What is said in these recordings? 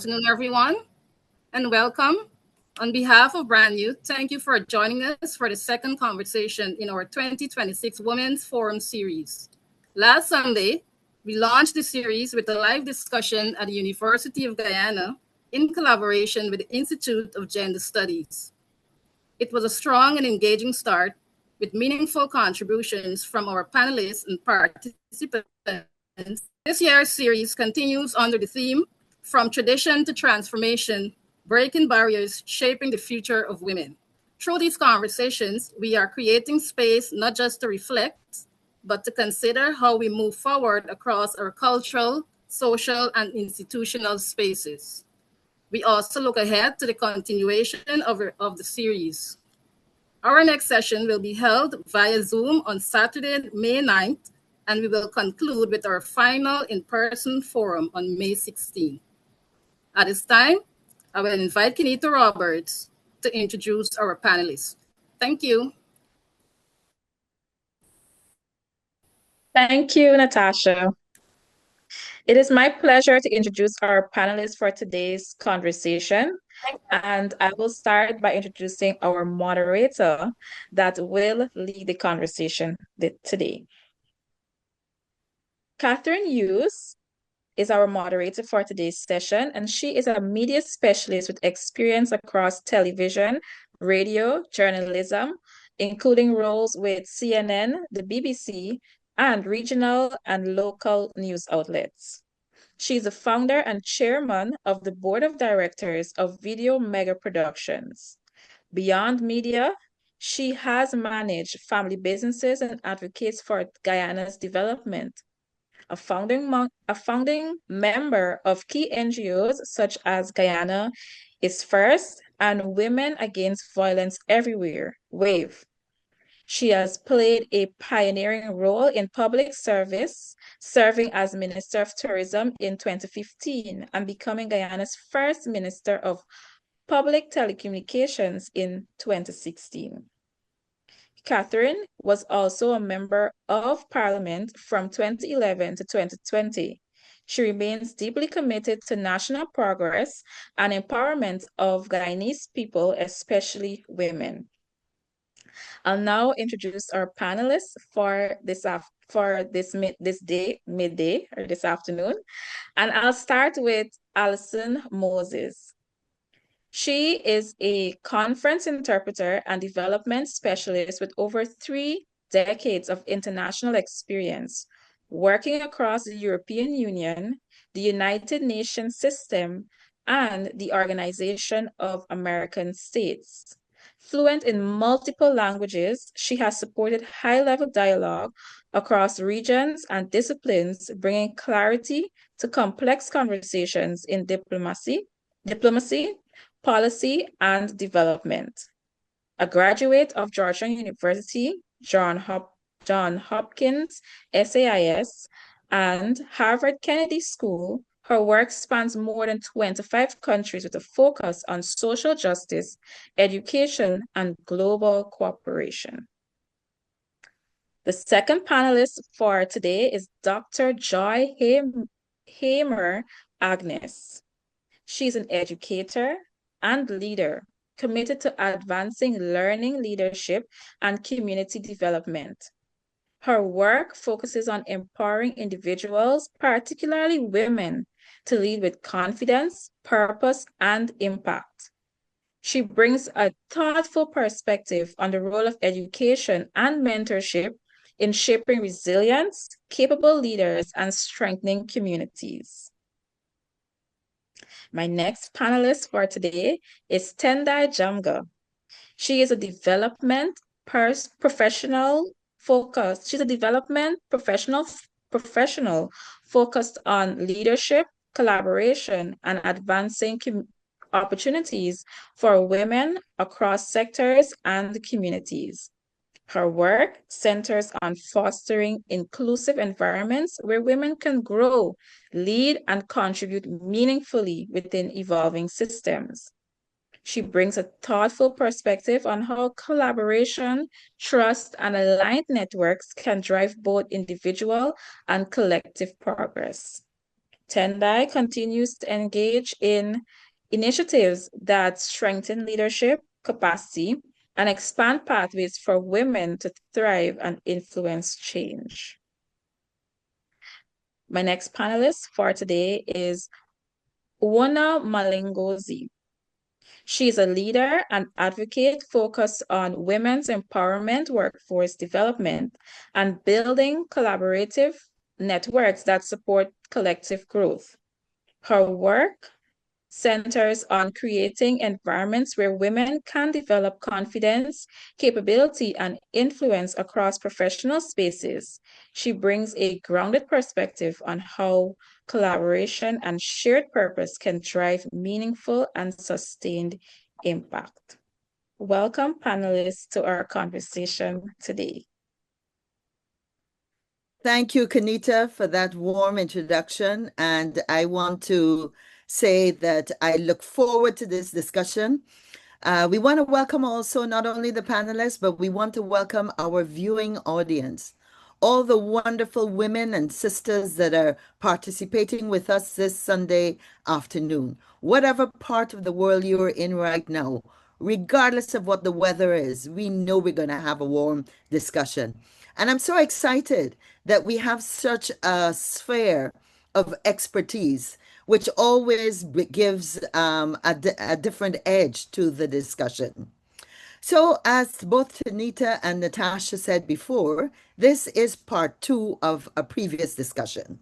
afternoon, everyone, and welcome. On behalf of Brand Youth, thank you for joining us for the second conversation in our 2026 Women's Forum series. Last Sunday, we launched the series with a live discussion at the University of Guyana in collaboration with the Institute of Gender Studies. It was a strong and engaging start with meaningful contributions from our panelists and participants. This year's series continues under the theme From Tradition to Transformation, Breaking Barriers, Shaping the Future of Women. Through these conversations, we are creating space not just to reflect, but to consider how we move forward across our cultural, social, and institutional spaces. We also look ahead to the continuation of the series. Our next session will be held via Zoom on Saturday, May 9th, and we will conclude with our final in-person forum on May 16th. At this time, I will invite Kenita Roberts to introduce our panelists. Thank you. Thank you, Natasha. It is my pleasure to introduce our panelists for today's conversation. And I will start by introducing our moderator that will lead the conversation today. Catherine Hughes is our moderator for today's session, and she is a media specialist with experience across television, radio, journalism, including roles with CNN, the BBC, and regional and local news outlets. She is the founder and chairman of the board of directors of Video Mega Productions. Beyond media, she has managed family businesses and advocates for Guyana's development. A founding member of key NGOs such as Guyana is First and Women Against Violence Everywhere, WAVE. She has played a pioneering role in public service, serving as Minister of Tourism in 2015 and becoming Guyana's first Minister of Public Telecommunications in 2016. Catherine was also a member of Parliament from 2011 to 2020. She remains deeply committed to national progress and empowerment of Guyanese people, especially women. I'll now introduce our panelists for this midday or this afternoon, and I'll start with Alison Moses. She is a conference interpreter and development specialist with over 3 decades of international experience, working across the European Union, the United Nations system, and the Organization of American States. Fluent in multiple languages, she has supported high-level dialogue across regions and disciplines, bringing clarity to complex conversations in diplomacy, policy, and development. A graduate of Georgetown University, Johns Hopkins, SAIS, and Harvard Kennedy School, her work spans more than 25 countries with a focus on social justice, education, and global cooperation. The second panelist for today is Dr. Joy Hamer Agnes. She's an educator and leader committed to advancing learning, leadership, and community development. Her work focuses on empowering individuals, particularly women, to lead with confidence, purpose, and impact. She brings a thoughtful perspective on the role of education and mentorship in shaping resilience, capable leaders, and strengthening communities. My next panelist for today is Tendai Jamga. She is a development professional focused. She's a development professional focused on leadership, collaboration, and advancing opportunities for women across sectors and communities. Her work centers on fostering inclusive environments where women can grow, lead, and contribute meaningfully within evolving systems. She brings a thoughtful perspective on how collaboration, trust, and aligned networks can drive both individual and collective progress. Tendai continues to engage in initiatives that strengthen leadership capacity and expand pathways for women to thrive and influence change. My next panelist for today is Una Malingozi. She is a leader and advocate focused on women's empowerment, workforce development, and building collaborative networks that support collective growth. Her work centers on creating environments where women can develop confidence, capability, and influence across professional spaces. She brings a grounded perspective on how collaboration and shared purpose can drive meaningful and sustained impact. Welcome, panelists, to our conversation today. Thank you, Kanita, for that warm introduction. And I want to say that I look forward to this discussion. We want to welcome also not only the panelists, but we want to welcome our viewing audience, all the wonderful women and sisters that are participating with us this Sunday afternoon. Whatever part of the world you're in right now, regardless of what the weather is, we know we're going to have a warm discussion. And I'm so excited that we have such a sphere of expertise, which always gives a different edge to the discussion. So, as both Tanita and Natasha said before, this is part two of a previous discussion.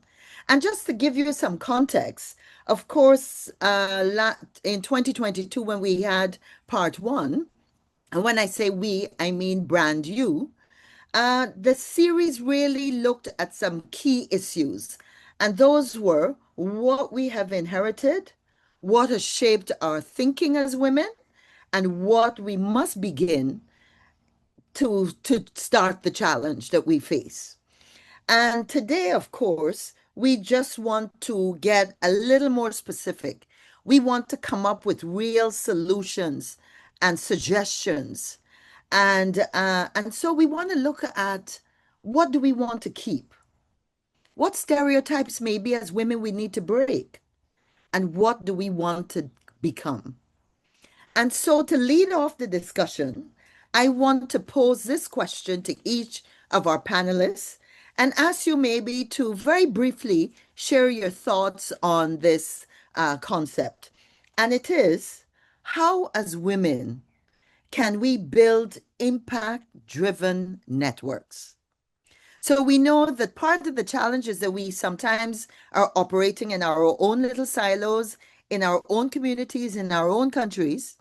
And just to give you some context, of course, in 2022, when we had part one, and when I say we, I mean Brand You, the series really looked at some key issues, and those were what we have inherited, what has shaped our thinking as women, and what we must begin to start the challenge that we face. And today, of course, we just want to get a little more specific. We want to come up with real solutions and suggestions. And so we want to look at what do we want to keep? What stereotypes maybe as women we need to break? And what do we want to become? And so to lead off the discussion, I want to pose this question to each of our panelists and ask you maybe to very briefly share your thoughts on this concept. And it is, how as women can we build impact-driven networks? So we know that part of the challenge is that we sometimes are operating in our own little silos, in our own communities, in our own countries.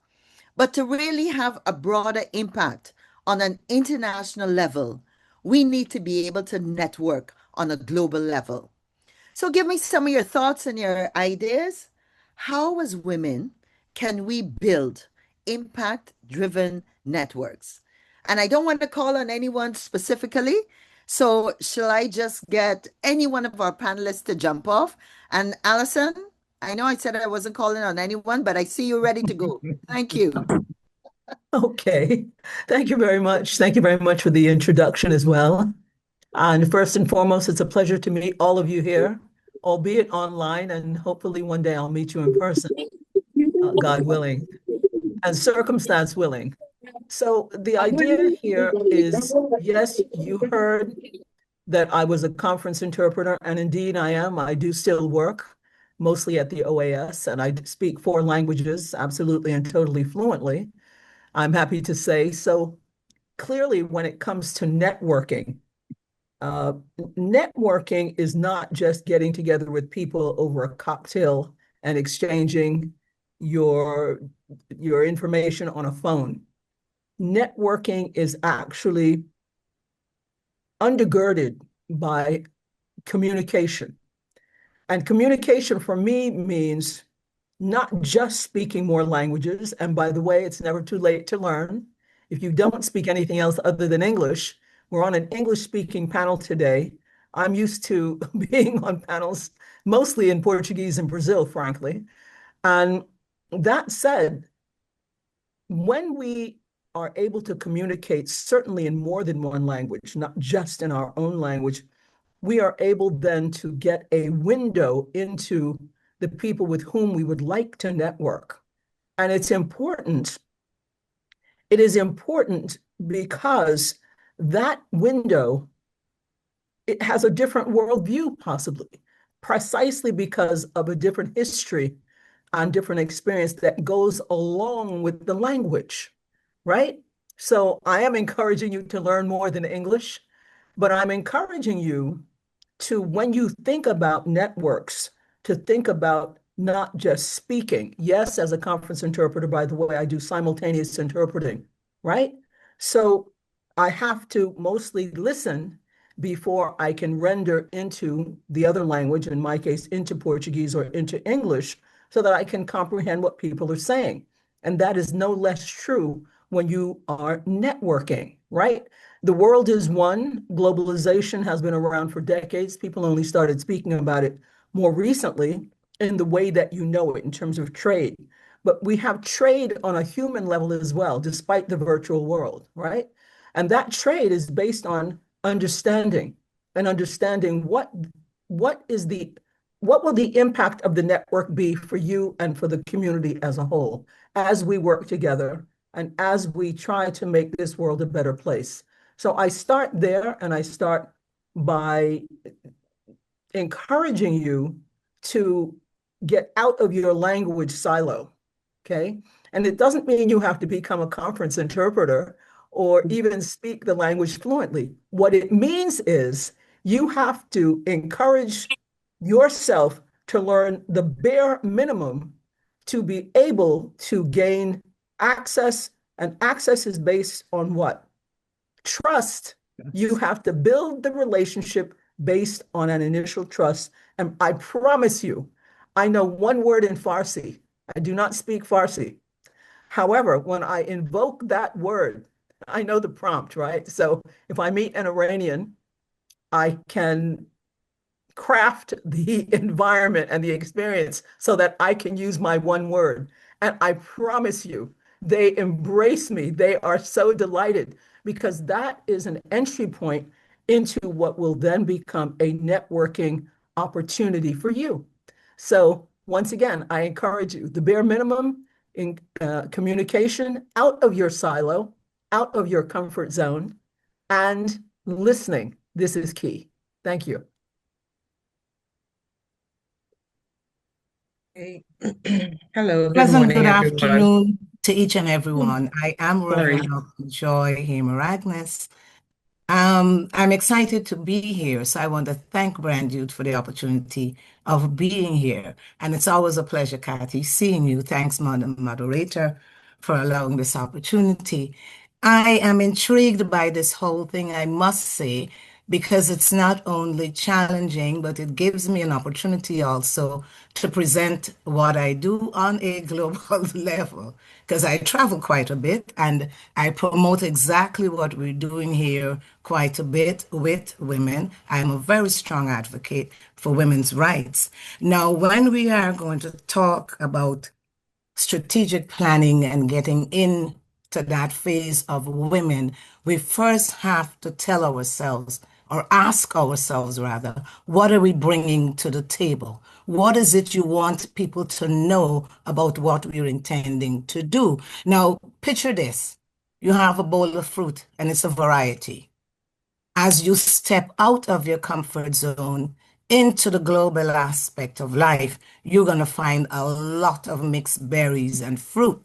But to really have a broader impact on an international level, we need to be able to network on a global level. So give me some of your thoughts and your ideas. How, as women, can we build impact-driven networks? And I don't want to call on anyone specifically. So shall I just get any one of our panelists to jump off? And Allison, I know I said I wasn't calling on anyone, but I see you ready to go. Thank you. Okay. Thank you very much. Thank you very much for the introduction as well. And first and foremost, it's a pleasure to meet all of you here, albeit online, and hopefully one day I'll meet you in person, God willing, and circumstance willing. So the idea here is, yes, you heard that I was a conference interpreter, and indeed I am. I do still work, mostly at the OAS, and I speak 4 languages absolutely and totally fluently, I'm happy to say. So clearly, when it comes to networking, networking is not just getting together with people over a cocktail and exchanging your information on a phone. Networking is actually undergirded by communication. And communication for me means not just speaking more languages. And by the way, it's never too late to learn. If you don't speak anything else other than English, we're on an English speaking panel today. I'm used to being on panels mostly in Portuguese and Brazil, frankly. And that said, when we are able to communicate, certainly in more than one language, not just in our own language, we are able then to get a window into the people with whom we would like to network. And it's important. It is important because that window, it has a different worldview, possibly, precisely because of a different history and different experience that goes along with the language, right? So I am encouraging you to learn more than English, but I'm encouraging you to, when you think about networks, to think about not just speaking. Yes, as a conference interpreter, by the way, I do simultaneous interpreting, right? So I have to mostly listen before I can render into the other language, in my case, into Portuguese or into English, so that I can comprehend what people are saying. And that is no less true when you are networking, right? The world is one. Globalization has been around for decades. People only started speaking about it more recently in the way that you know it in terms of trade. But we have trade on a human level as well, despite the virtual world, right? And that trade is based on understanding and understanding what is the what will the impact of the network be for you and for the community as a whole as we work together and as we try to make this world a better place. So I start there, and I start by encouraging you to get out of your language silo, okay? And it doesn't mean you have to become a conference interpreter or even speak the language fluently. What it means is you have to encourage yourself to learn the bare minimum to be able to gain access, and access is based on what? Trust. You have to build the relationship based on an initial trust. And I promise you, I know one word in Farsi. I do not speak Farsi. However, when I invoke that word, I know the prompt, right? So if I meet an Iranian, I can craft the environment and the experience so that I can use my one word. And I promise you, they embrace me. They are so delighted because that is an entry point into what will then become a networking opportunity for you. So once again, I encourage you, the bare minimum in communication, out of your silo, out of your comfort zone, and listening. This is key. Thank you. Hey. Hello, good Pleasant morning, good everyone. afternoon to each and everyone. I am Sorry. Reverend Dr. Joy Hamer Agnes. I'm excited to be here, so I want to thank Brand Youth for the opportunity of being here. And it's always a pleasure, Kathy, seeing you. Thanks, moderator, for allowing this opportunity. I am intrigued by this whole thing, I must say, because it's not only challenging, but it gives me an opportunity also to present what I do on a global level. Because I travel quite a bit and I promote exactly what we're doing here quite a bit with women. I'm a very strong advocate for women's rights. Now, when we are going to talk about strategic planning and getting into that phase of women, we first have to tell ourselves, or ask ourselves rather, what are we bringing to the table? What is it you want people to know about what we're intending to do? Now, picture this. You have a bowl of fruit and it's a variety. As you step out of your comfort zone into the global aspect of life, you're going to find a lot of mixed berries and fruit.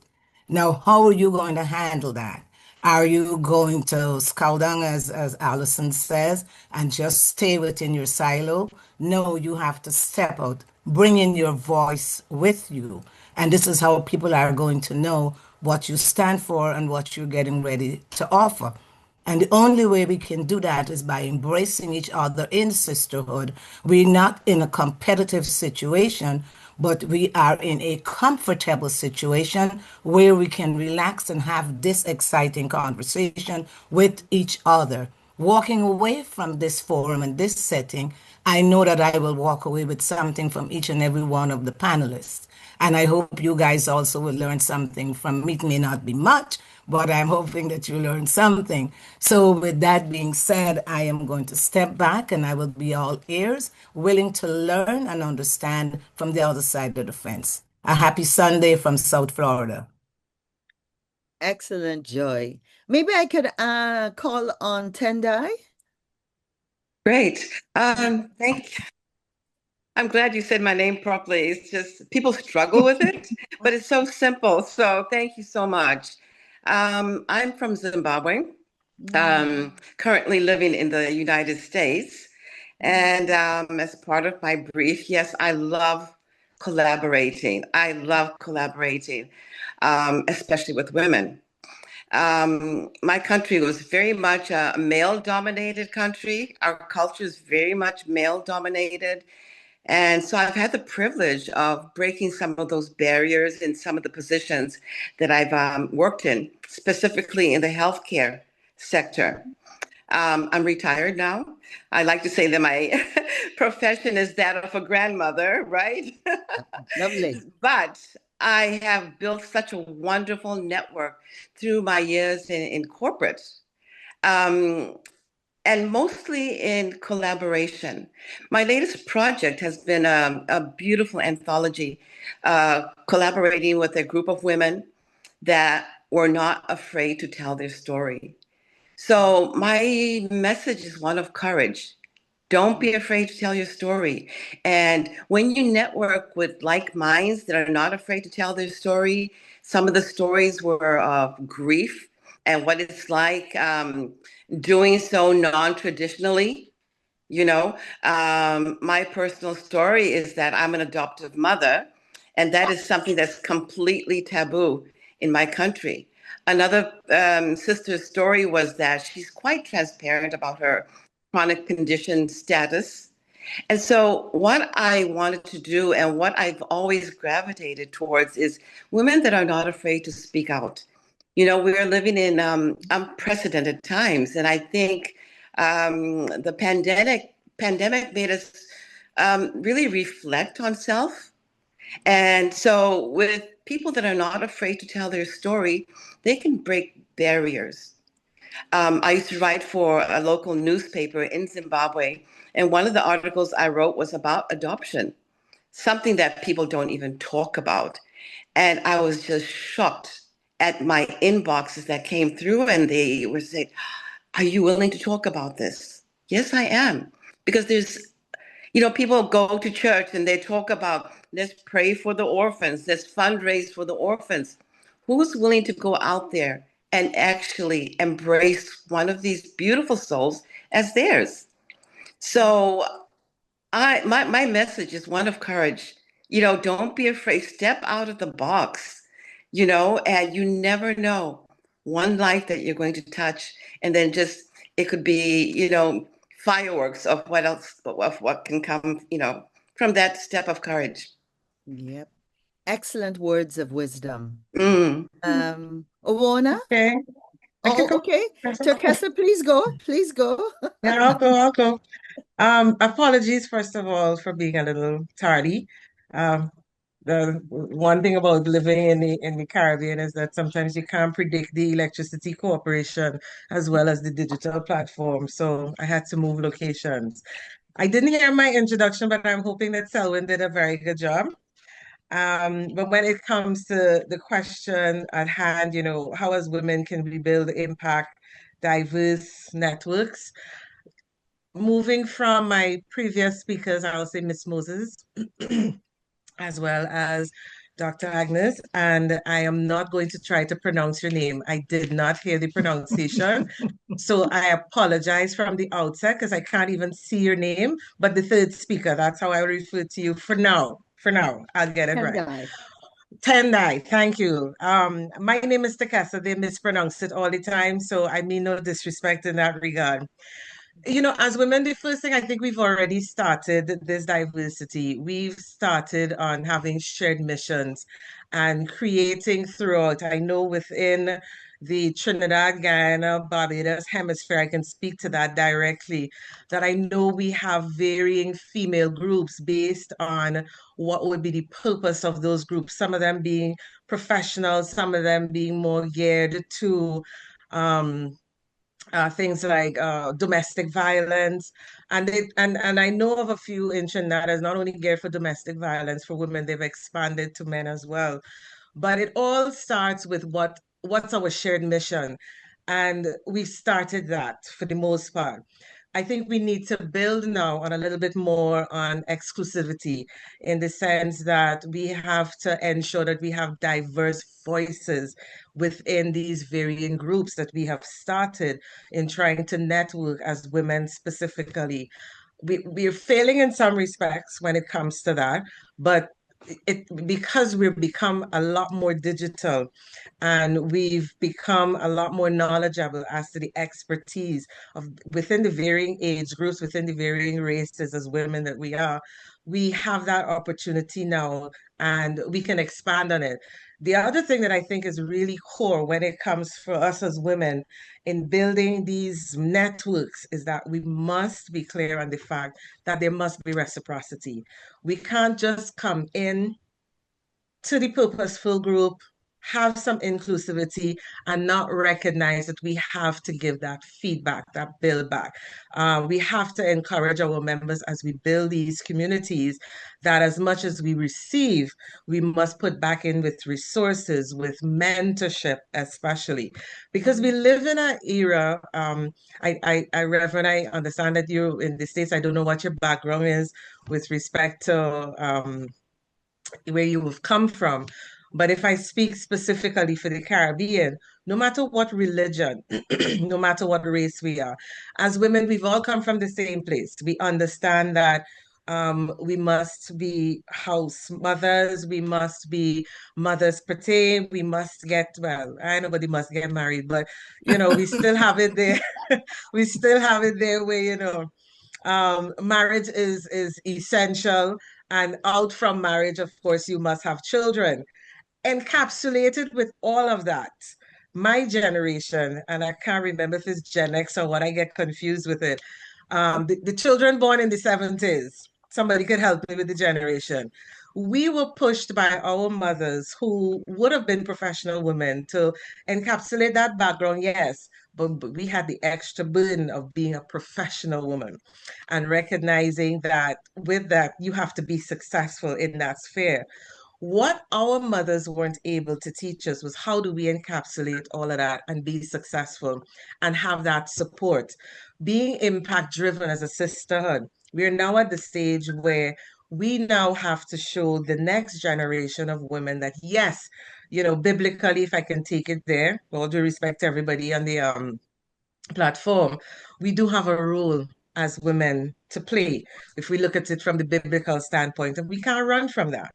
Now, how are you going to handle that? Are you going to scowl down, as Allison says, and just stay within your silo? No, you have to step out, bring in your voice with you. And this is how people are going to know what you stand for and what you're getting ready to offer. And the only way we can do that is by embracing each other in sisterhood. We're not in a competitive situation, but we are in a comfortable situation where we can relax and have this exciting conversation with each other. Walking away from this forum and this setting, I know that I will walk away with something from each and every one of the panelists. And I hope you guys also will learn something from me. It may not be much, but I'm hoping that you learn something. So, with that being said, I am going to step back and I will be all ears, willing to learn and understand from the other side of the fence. A happy Sunday from South Florida. Excellent, Joy. Maybe I could call on Tendai. Great. I'm glad you said my name properly. It's just people struggle with it, but it's so simple. So thank you so much. I'm from Zimbabwe, currently living in the United States. And as part of my brief, yes, I love collaborating. I love collaborating, especially with women. My country was very much a male dominated country. Our culture is very much male dominated. And so I've had the privilege of breaking some of those barriers in some of the positions that I've worked in, specifically in the healthcare sector. I'm retired now. I like to say that my profession is that of a grandmother, right? Lovely. But I have built such a wonderful network through my years in corporate. Um, and mostly in collaboration. My latest project has been a beautiful anthology, collaborating with a group of women that were not afraid to tell their story. So my message is one of courage. Don't be afraid to tell your story. And when you network with like minds that are not afraid to tell their story, some of the stories were of grief and what it's like doing so non-traditionally. My personal story is that I'm an adoptive mother, and that is something that's completely taboo in my country. Another sister's story was that she's quite transparent about her chronic condition status. And so, what I wanted to do and what I've always gravitated towards is women that are not afraid to speak out. We're living in unprecedented times, and I think the pandemic made us really reflect on self. And so, with people that are not afraid to tell their story, they can break barriers. I used to write for a local newspaper in Zimbabwe, and one of the articles I wrote was about adoption, something that people don't even talk about. And I was just shocked at my inboxes that came through, and they were saying, "Are you willing to talk about this?" Yes, I am. Because people go to church and they talk about, let's pray for the orphans, let's fundraise for the orphans. Who's willing to go out there and actually embrace one of these beautiful souls as theirs? So my message is one of courage. Don't be afraid. Step out of the box, and you never know one life that you're going to touch. And then just, it could be, fireworks of what else, of what can come, from that step of courage. Yep. Excellent words of wisdom. Mm. Owana? Okay, I can Oh, go. okay. Terkesa, please go. Please go. Yeah, I'll go. Apologies, first of all, for being a little tardy. Um, the one thing about living in the Caribbean is that sometimes you can't predict the electricity corporation as well as the digital platform. So I had to move locations. I didn't hear my introduction, but I'm hoping that Selwyn did a very good job. But when it comes to the question at hand, how as women can we build impact, diverse networks? Moving from my previous speakers, I'll say Miss Moses, as well as Dr. Agnes, and I am not going to try to pronounce your name. I did not hear the pronunciation. So I apologize from the outset because I can't even see your name, but the third speaker, that's how I refer to you for now. For now, I'll get it right. Tendai. Tendai, thank you. My name is Takasa. They mispronounce it all the time, so I mean no disrespect in that regard. As women, the first thing I think we've already started this diversity. We've started on having shared missions and creating throughout. I know within the Trinidad, Guyana, Barbados hemisphere, I can speak to that directly, that I know we have varying female groups based on what would be the purpose of those groups. Some of them being professional, some of them being more geared to um, things like domestic violence. And I know of a few in Trinidad that's not only geared for domestic violence for women, they've expanded to men as well. But it all starts with what's our shared mission. And we've started that for the most part. I think we need to build now on a little bit more on exclusivity in the sense that we have to ensure that we have diverse voices within these varying groups that we have started in trying to network as women specifically. We're failing in some respects when it comes to that, but because we've become a lot more digital and we've become a lot more knowledgeable as to the expertise of within the varying age groups, within the varying races as women that we are, we have that opportunity now and we can expand on it. The other thing that I think is really core when it comes for us as women in building these networks is that we must be clear on the fact that there must be reciprocity. We can't just come in to the purposeful group, have some inclusivity, and not recognize that we have to give that feedback, that build back. We have to encourage our members as we build these communities that as much as we receive, we must put back in with resources, with mentorship, especially because we live in an era. Reverend, I understand that you're in the States. I don't know what your background is with respect to where you have come from. But if I speak specifically for the Caribbean, no matter what religion, no matter what race we are, as women, we've all come from the same place. We understand that we must be house mothers, we must be mothers per se, we must get, well, I nobody must get married, but we still have it there. We still have it there where, marriage is essential, and out from marriage, of course, you must have children. Encapsulated with all of that, my generation, and I can't remember if it's Gen X or what, I get confused with it. The children born in the 70s, somebody could help me with the generation. We were pushed by our mothers who would have been professional women to encapsulate that background, yes, but we had the extra burden of being a professional woman and recognizing that with that, you have to be successful in that sphere. What our mothers weren't able to teach us was how do we encapsulate all of that and be successful and have that support. Being impact driven as a sisterhood, we're now at the stage where we now have to show the next generation of women that yes, biblically, if I can take it there, with all due respect to everybody on the platform, we do have a role as women to play if we look at it from the biblical standpoint, and we can't run from that.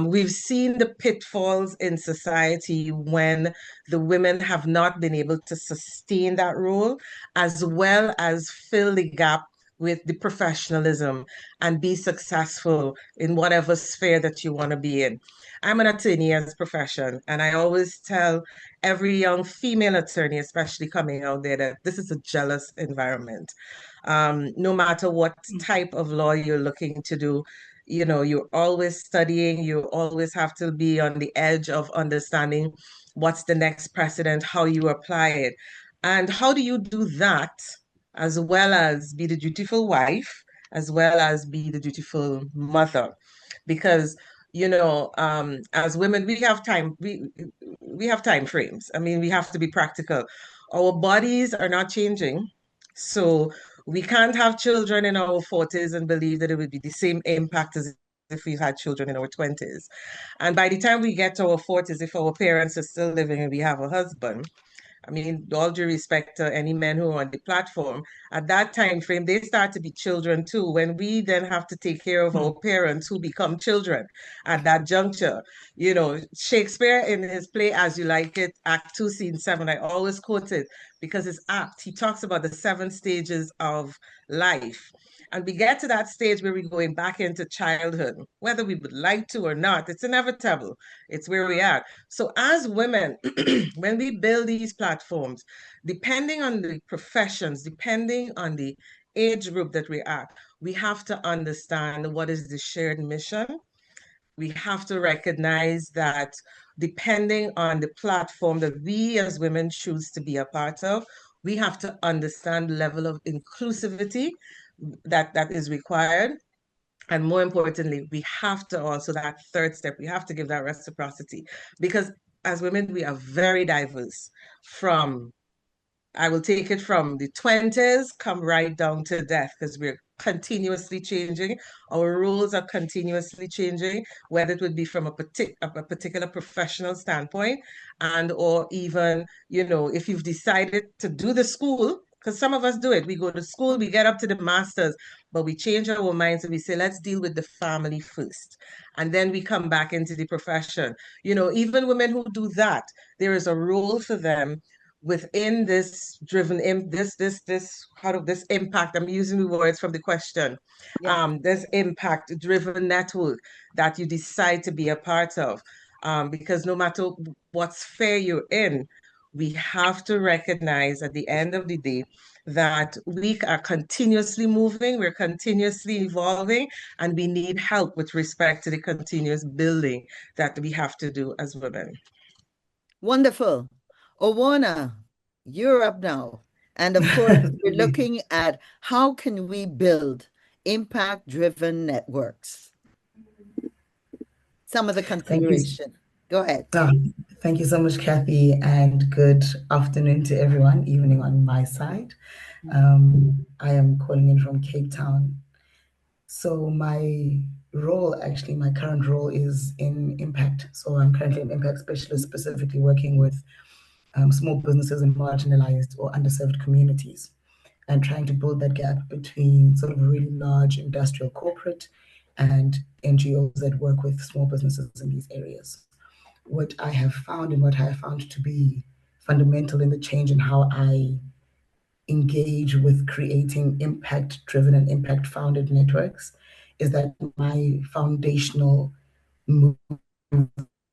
We've seen the pitfalls in society when the women have not been able to sustain that role, as well as fill the gap with the professionalism and be successful in whatever sphere that you want to be in. I'm an attorney as a profession, and I always tell every young female attorney, especially coming out there, that this is a jealous environment. No matter what type of law you're looking to do, you're always studying, you always have to be on the edge of understanding what's the next precedent, how you apply it. And how do you do that as well as be the dutiful wife, as well as be the dutiful mother? Because as women, we have time frames. I mean, we have to be practical. Our bodies are not changing, so we can't have children in our 40s and believe that it would be the same impact as if we had children in our 20s. And by the time we get to our 40s, if our parents are still living and we have a husband, I mean, all due respect to any men who are on the platform, at that time frame, they start to be children too. When we then have to take care of our parents who become children at that juncture, Shakespeare in his play As You Like It, Act 2, Scene 7, I always quote it because it's apt. He talks about the 7 stages of life. And we get to that stage where we're going back into childhood, whether we would like to or not. It's inevitable. It's where we are. So as women, when we build these platforms, depending on the professions, depending on the age group that we're at, we have to understand what is the shared mission. We have to recognize that depending on the platform that we as women choose to be a part of, we have to understand the level of inclusivity that is required. And more importantly, we have to also, that third step, we have to give that reciprocity, because as women, we are very diverse. I will take it from the 20s, come right down to death, because we're continuously changing. Our roles are continuously changing, whether it would be from a particular professional standpoint, and or even, if you've decided to do the school, because some of us do it. We go to school, we get up to the masters, but we change our minds and we say, let's deal with the family first. And then we come back into the profession. Even women who do that, there is a role for them within this this impact. I'm using the words from the question. This impact driven network that you decide to be a part of. Because no matter what sphere you're in, we have to recognize at the end of the day that we are continuously moving, we're continuously evolving, and we need help with respect to the continuous building that we have to do as women. Wonderful. Owana, you're up now. And of course, we're looking at how can we build impact-driven networks. Some of the consideration. Go ahead. Thank you so much, Kathy, and good afternoon to everyone, evening on my side. I am calling in from Cape Town. So my current role is in impact. So I'm currently an impact specialist, specifically working with small businesses in marginalized or underserved communities, and trying to build that gap between sort of really large industrial corporate and NGOs that work with small businesses in these areas. What I have found to be fundamental in the change in how I engage with creating impact-driven and impact-founded networks is that my foundational move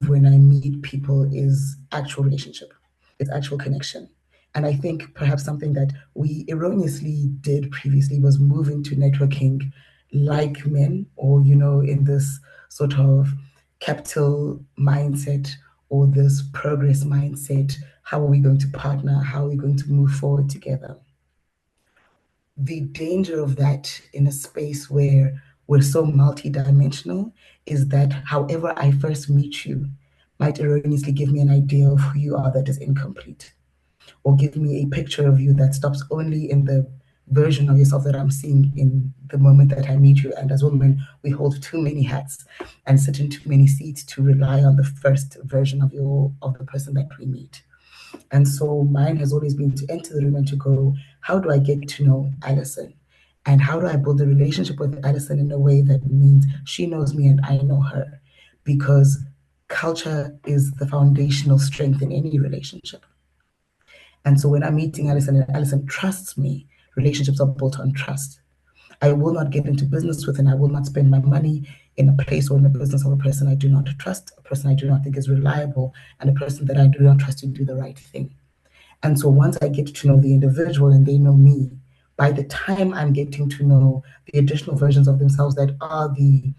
when I meet people is actual relationship. It's actual connection. And I think perhaps something that we erroneously did previously was move into networking like men, or, in this sort of capital mindset or this progress mindset. How are we going to partner? How are we going to move forward together? The danger of that in a space where we're so multidimensional is that however I first meet you might erroneously give me an idea of who you are that is incomplete, or give me a picture of you that stops only in the version of yourself that I'm seeing in the moment that I meet you. And as women, we hold too many hats and sit in too many seats to rely on the first version of the person that we meet. And so mine has always been to enter the room and to go, how do I get to know Alison? And how do I build a relationship with Alison in a way that means she knows me and I know her? Because culture is the foundational strength in any relationship. And so when I'm meeting Alison and Alison trusts me, relationships are built on trust. I will not get into business with, and I will not spend my money in a place or in a business of a person I do not trust, a person I do not think is reliable, and a person that I do not trust to do the right thing. And so once I get to know the individual and they know me, by the time I'm getting to know the additional versions of themselves that are the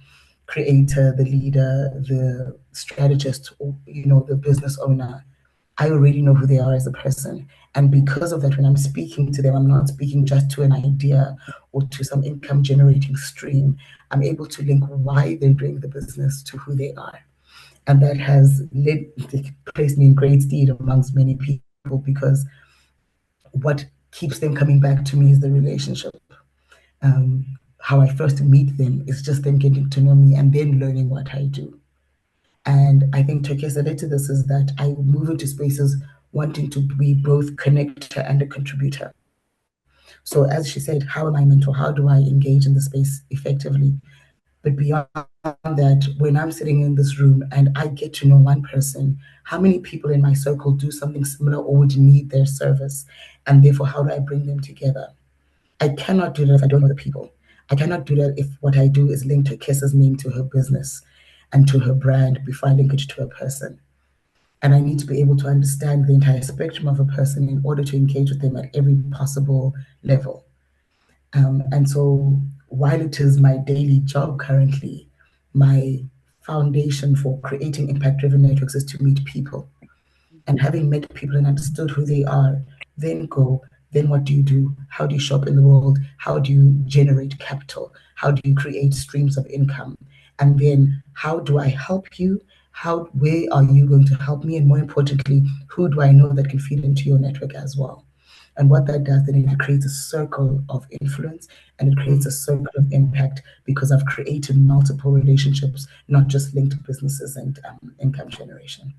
creator, the leader, the strategist, or, the business owner, I already know who they are as a person. And because of that, when I'm speaking to them, I'm not speaking just to an idea or to some income generating stream. I'm able to link why they're doing the business to who they are. And that has placed me in great stead amongst many people, because what keeps them coming back to me is the relationship. How I first meet them is just them getting to know me and then learning what I do. And I think Tokesa led to this is that I move into spaces wanting to be both connector and a contributor. So as she said, how am I mentor? How do I engage in the space effectively? But beyond that, when I'm sitting in this room and I get to know one person, how many people in my circle do something similar or would need their service? And therefore, how do I bring them together? I cannot do that if I don't know the people. I cannot do that if what I do is link to Kessa's name to her business and to her brand before I link it to a person. And I need to be able to understand the entire spectrum of a person in order to engage with them at every possible level. And so while it is my daily job currently, my foundation for creating impact-driven networks is to meet people. And having met people and understood who they are, then what do you do? How do you shop in the world? How do you generate capital? How do you create streams of income? And then how do I help you? Where are you going to help me? And more importantly, who do I know that can feed into your network as well? And what that does, then it creates a circle of influence and it creates a circle of impact because I've created multiple relationships, not just linked to businesses and income generation.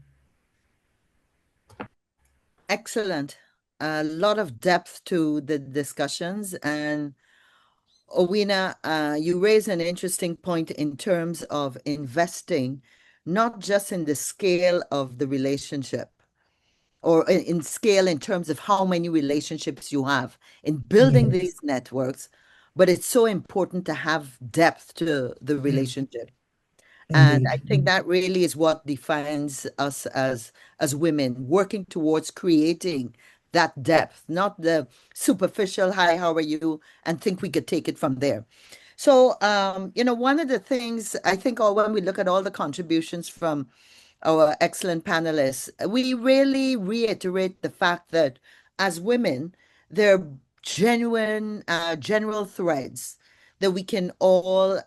Excellent. A lot of depth to the discussions. And Owina, you raise an interesting point in terms of investing, not just in the scale of the relationship or in scale in terms of how many relationships you have in building these networks, but it's so important to have depth to the relationship. And I think that really is what defines us as women, working towards creating that depth, not the superficial, hi, how are you, and think we could take it from there. So, one of the things I think, when we look at all the contributions from our excellent panelists, we really reiterate the fact that as women, there are genuine, general threads that we can all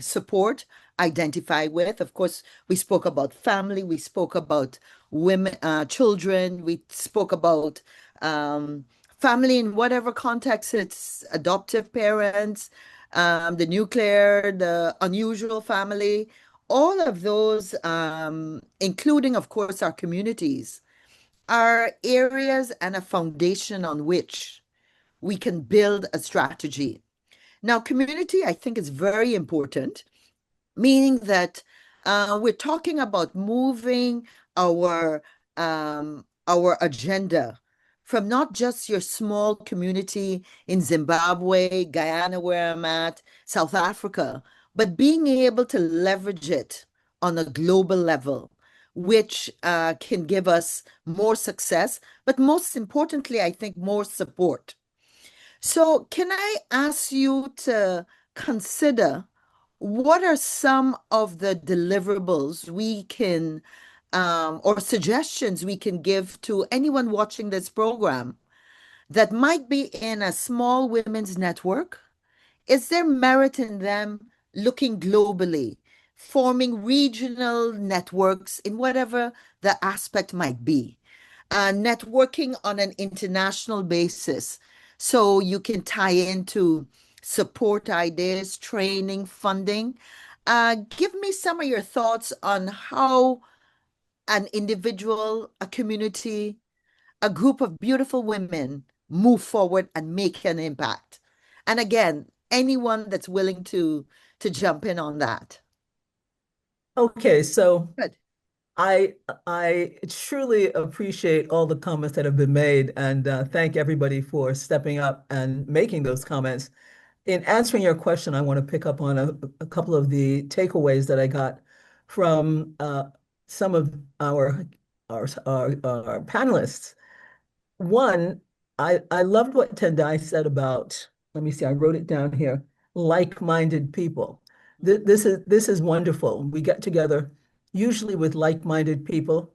support, identify with. Of course, we spoke about family, we spoke about women, children, we spoke about family in whatever context it's adoptive parents, the nuclear, the unusual family, all of those, including, of course, our communities, are areas and a foundation on which we can build a strategy. Now, community, I think, is very important, meaning that we're talking about moving our agenda from not just your small community in Zimbabwe, Guyana, where I'm at, South Africa, but being able to leverage it on a global level, which can give us more success, but most importantly, I think more support. So, can I ask you to consider what are some of the deliverables we can, or suggestions we can give to anyone watching this program that might be in a small women's network? Is there merit in them looking globally, forming regional networks in whatever the aspect might be? Networking on an international basis so you can tie into support ideas, training, funding. Give me some of your thoughts on how an individual, a community, a group of beautiful women move forward and make an impact. And again, anyone that's willing to jump in on that. Okay, so Good. I truly appreciate all the comments that have been made and thank everybody for stepping up and making those comments. In answering your question, I want to pick up on a couple of the takeaways that I got from some of our panelists. One, I loved what Tendai said about, let me see, I wrote it down here, like-minded people. This is wonderful. We get together usually with like-minded people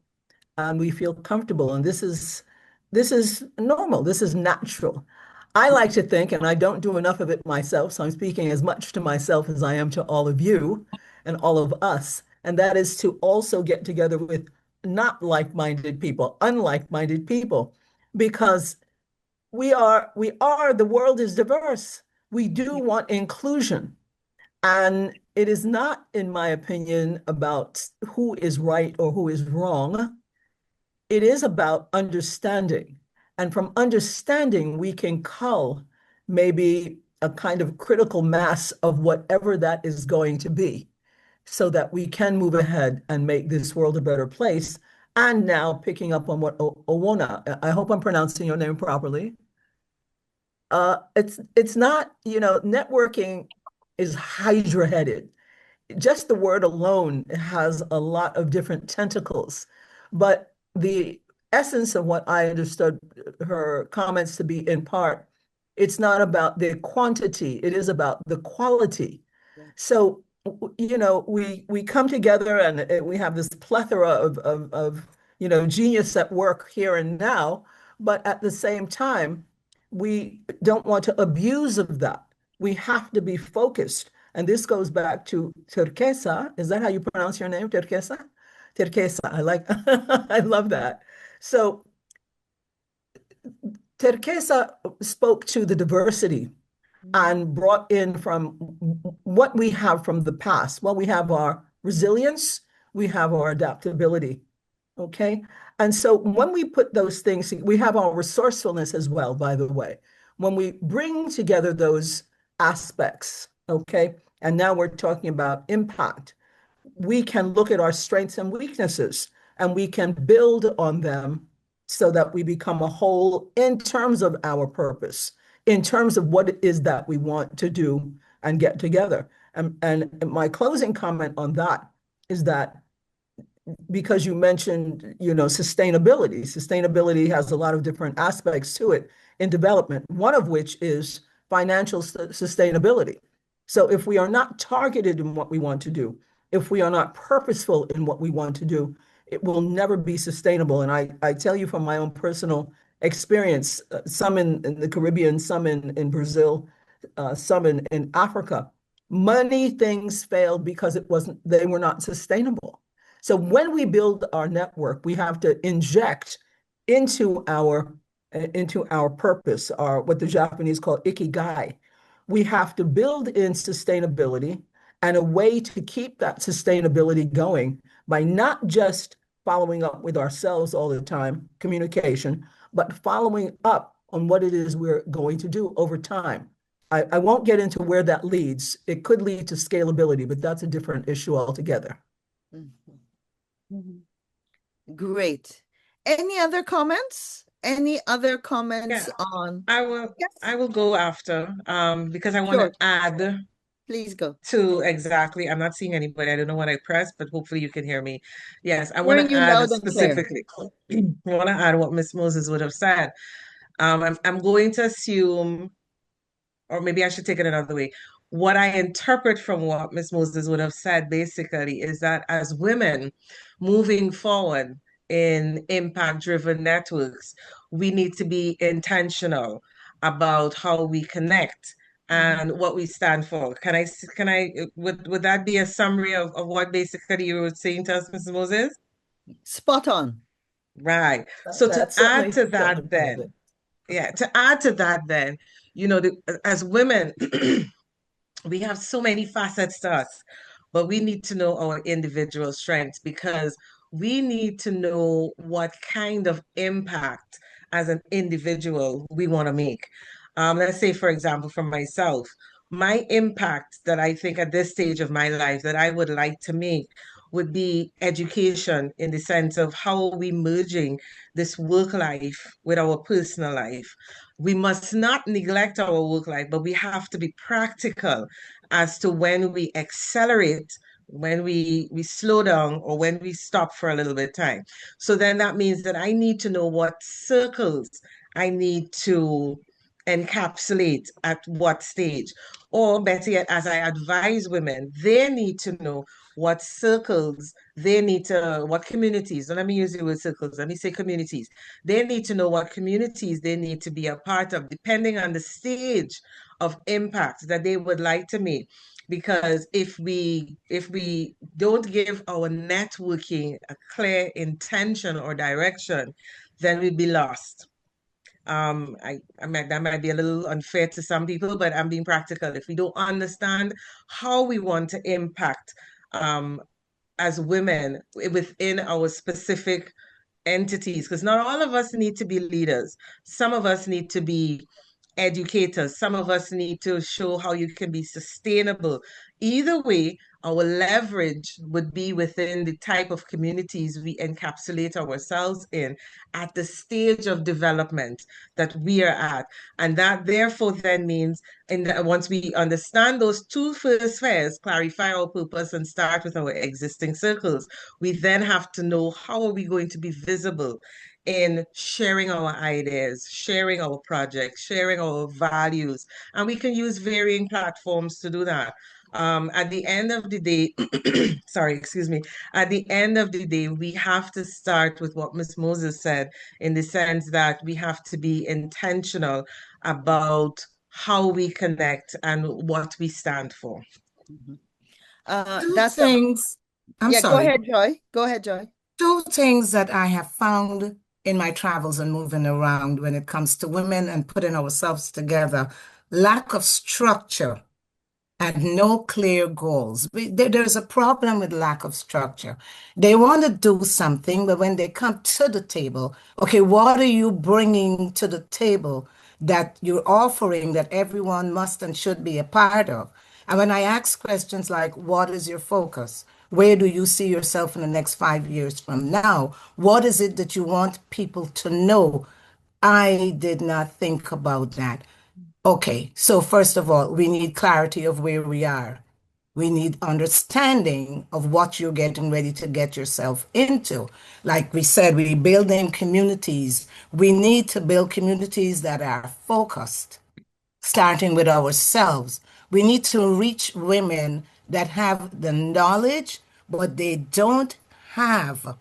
and we feel comfortable. And this is normal. This is natural. I like to think, and I don't do enough of it myself, so I'm speaking as much to myself as I am to all of you and all of us. And that is to also get together with not like-minded people, unlike-minded people, because the world is diverse. We do want inclusion. And it is not, in my opinion, about who is right or who is wrong. It is about understanding. And from understanding, we can cull maybe a kind of critical mass of whatever that is going to be so that we can move ahead and make this world a better place. And now picking up on what Owona, I hope I'm pronouncing your name properly. It's not, networking is hydra-headed. Just the word alone has a lot of different tentacles. But the essence of what I understood her comments to be in part, it's not about the quantity, it is about the quality. So, we come together and we have this plethora of genius at work here and now, but at the same time, we don't want to abuse of that. We have to be focused. And this goes back to Turquesa. Is that how you pronounce your name, Turquesa? Turquesa. I love that. So Turquesa spoke to the diversity and brought in from what we have from the past. Well, we have our resilience, we have our adaptability. Okay. And so when we put those things, we have our resourcefulness as well, by the way. When we bring together those aspects, okay, and now we're talking about impact, we can look at our strengths and weaknesses and we can build on them so that we become a whole in terms of our purpose, in terms of what it is that we want to do and get together. And my closing comment on that is that because you mentioned, sustainability. Sustainability has a lot of different aspects to it in development, one of which is financial sustainability. So if we are not targeted in what we want to do, if we are not purposeful in what we want to do, it will never be sustainable. And I tell you from my own personal experience, some in the Caribbean, some in Brazil, some in Africa, many things failed because they were not sustainable. So when we build our network, we have to inject into our purpose, or what the Japanese call ikigai. We have to build in sustainability and a way to keep that sustainability going by not just following up with ourselves all the time, communication, but following up on what it is we're going to do over time. I won't get into where that leads. It could lead to scalability, but that's a different issue altogether. Great. Any other comments? Any other comments on? I will. Yes. I will go after because I want to add. Please go. To exactly. I'm not seeing anybody. I don't know what I pressed, but hopefully you can hear me. Yes, I want Hearing to you add loud and clear. specifically. I want to add what Miss Moses would have said. I'm going to assume, or maybe I should take it another way. What I interpret from what Miss Moses would have said basically is that as women moving forward in impact-driven networks, we need to be intentional about how we connect and what we stand for. Would that be a summary of what basically you were saying to us, Mrs. Moses? Spot on. Right. So to add to that then, as women, we have so many facets to us, but we need to know our individual strengths because we need to know what kind of impact as an individual we want to make. Let's say, for example, for myself, my impact that I think at this stage of my life that I would like to make would be education in the sense of how are we merging this work life with our personal life. We must not neglect our work life, but we have to be practical as to when we accelerate, when we slow down, or when we stop for a little bit of time. So then that means that I need to know what circles I need to encapsulate at what stage. Or better yet, as I advise women, they need to know what circles they need to, what communities, don't let me use the word circles, let me say communities. They need to know what communities they need to be a part of, depending on the stage of impact that they would like to make. Because if we don't give our networking a clear intention or direction, then we'd be lost. That might be a little unfair to some people, but I'm being practical. If we don't understand how we want to impact as women within our specific entities, because not all of us need to be leaders. Some of us need to be educators. Some of us need to show how you can be sustainable. Either way, our leverage would be within the type of communities we encapsulate ourselves in at the stage of development that we are at. And that therefore then means once we understand those two first spheres, clarify our purpose and start with our existing circles, we then have to know how are we going to be visible in sharing our ideas, sharing our projects, sharing our values. And we can use varying platforms to do that. At the end of the day, sorry, excuse me. At the end of the day, we have to start with what Ms. Moses said, in the sense that we have to be intentional about how we connect and what we stand for. Two That's things, I'm yeah, go sorry, ahead, Joy. Go ahead, Joy. two things that I have found in my travels and moving around when it comes to women and putting ourselves together: lack of structure and no clear goals. There's a problem with lack of structure. They want to do something, but when they come to the table, okay, what are you bringing to the table that you're offering that everyone must and should be a part of? And when I ask questions like, what is your focus? Where do you see yourself in the next 5 years from now? What is it that you want people to know? I did not think about that. Okay, so first of all, we need clarity of where we are. We need understanding of what you're getting ready to get yourself into. Like we said, we're building communities. We need to build communities that are focused, starting with ourselves. We need to reach women that have the knowledge, but they don't have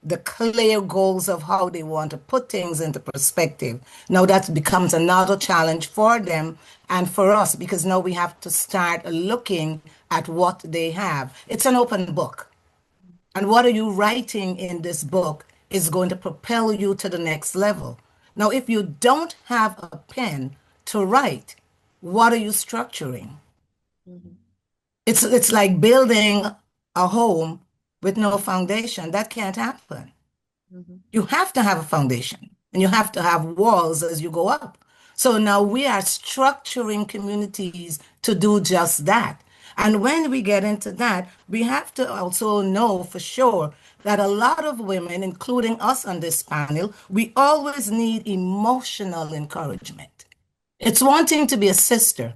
the clear goals of how they want to put things into perspective. Now that becomes another challenge for them and for us, because now we have to start looking at what they have. It's an open book. And what are you writing in this book is going to propel you to the next level. Now, if you don't have a pen to write, what are you structuring? It's like building a home with no foundation. That can't happen. You have to have a foundation and you have to have walls as you go up. So now we are structuring communities to do just that. And when we get into that, we have to also know for sure that a lot of women, including us on this panel, we always need emotional encouragement. It's one thing to be a sister,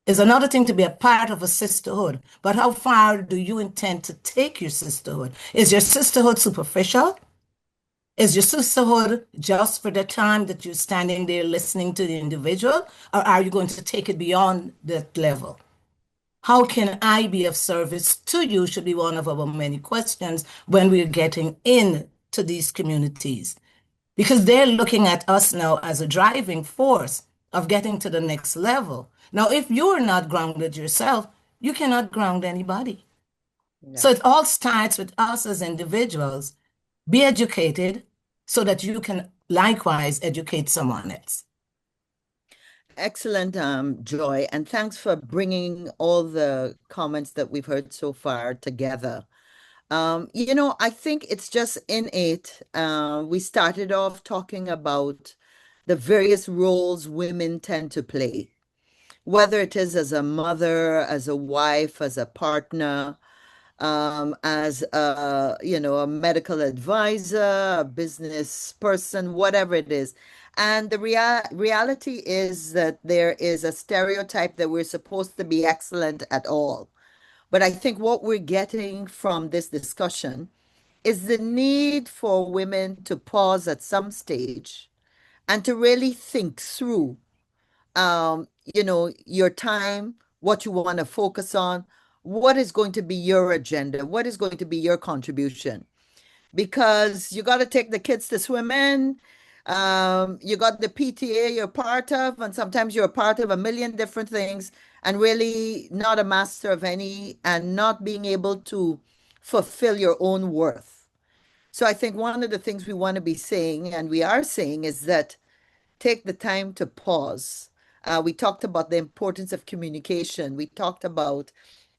it's another thing to be a part of a sisterhood. But how far do you intend to take your sisterhood? Is your sisterhood superficial? Is your sisterhood just for the time that you're standing there listening to the individual, or are you going to take it beyond that level? How can I be of service to you should be one of our many questions when we're getting into these communities. Because they're looking at us now as a driving force of getting to the next level. Now, if you're not grounded yourself, you cannot ground anybody. So it all starts with us as individuals. Be educated so that you can likewise educate someone else. Excellent, Joy, and thanks for bringing all the comments that we've heard so far together. I think it's just innate. We started off talking about the various roles women tend to play, whether it is as a mother, as a wife, as a partner, as a medical advisor, a business person, whatever it is. And the reality is that there is a stereotype that we're supposed to be excellent at all. But I think what we're getting from this discussion is the need for women to pause at some stage and to really think through your time, what you want to focus on, what is going to be your agenda, what is going to be your contribution. Because you got to take the kids to swim in, you got the PTA you're part of, and sometimes you're a part of a million different things and really not a master of any and not being able to fulfill your own worth. So I think one of the things we want to be saying, and we are saying, is that take the time to pause. We talked about the importance of communication. We talked about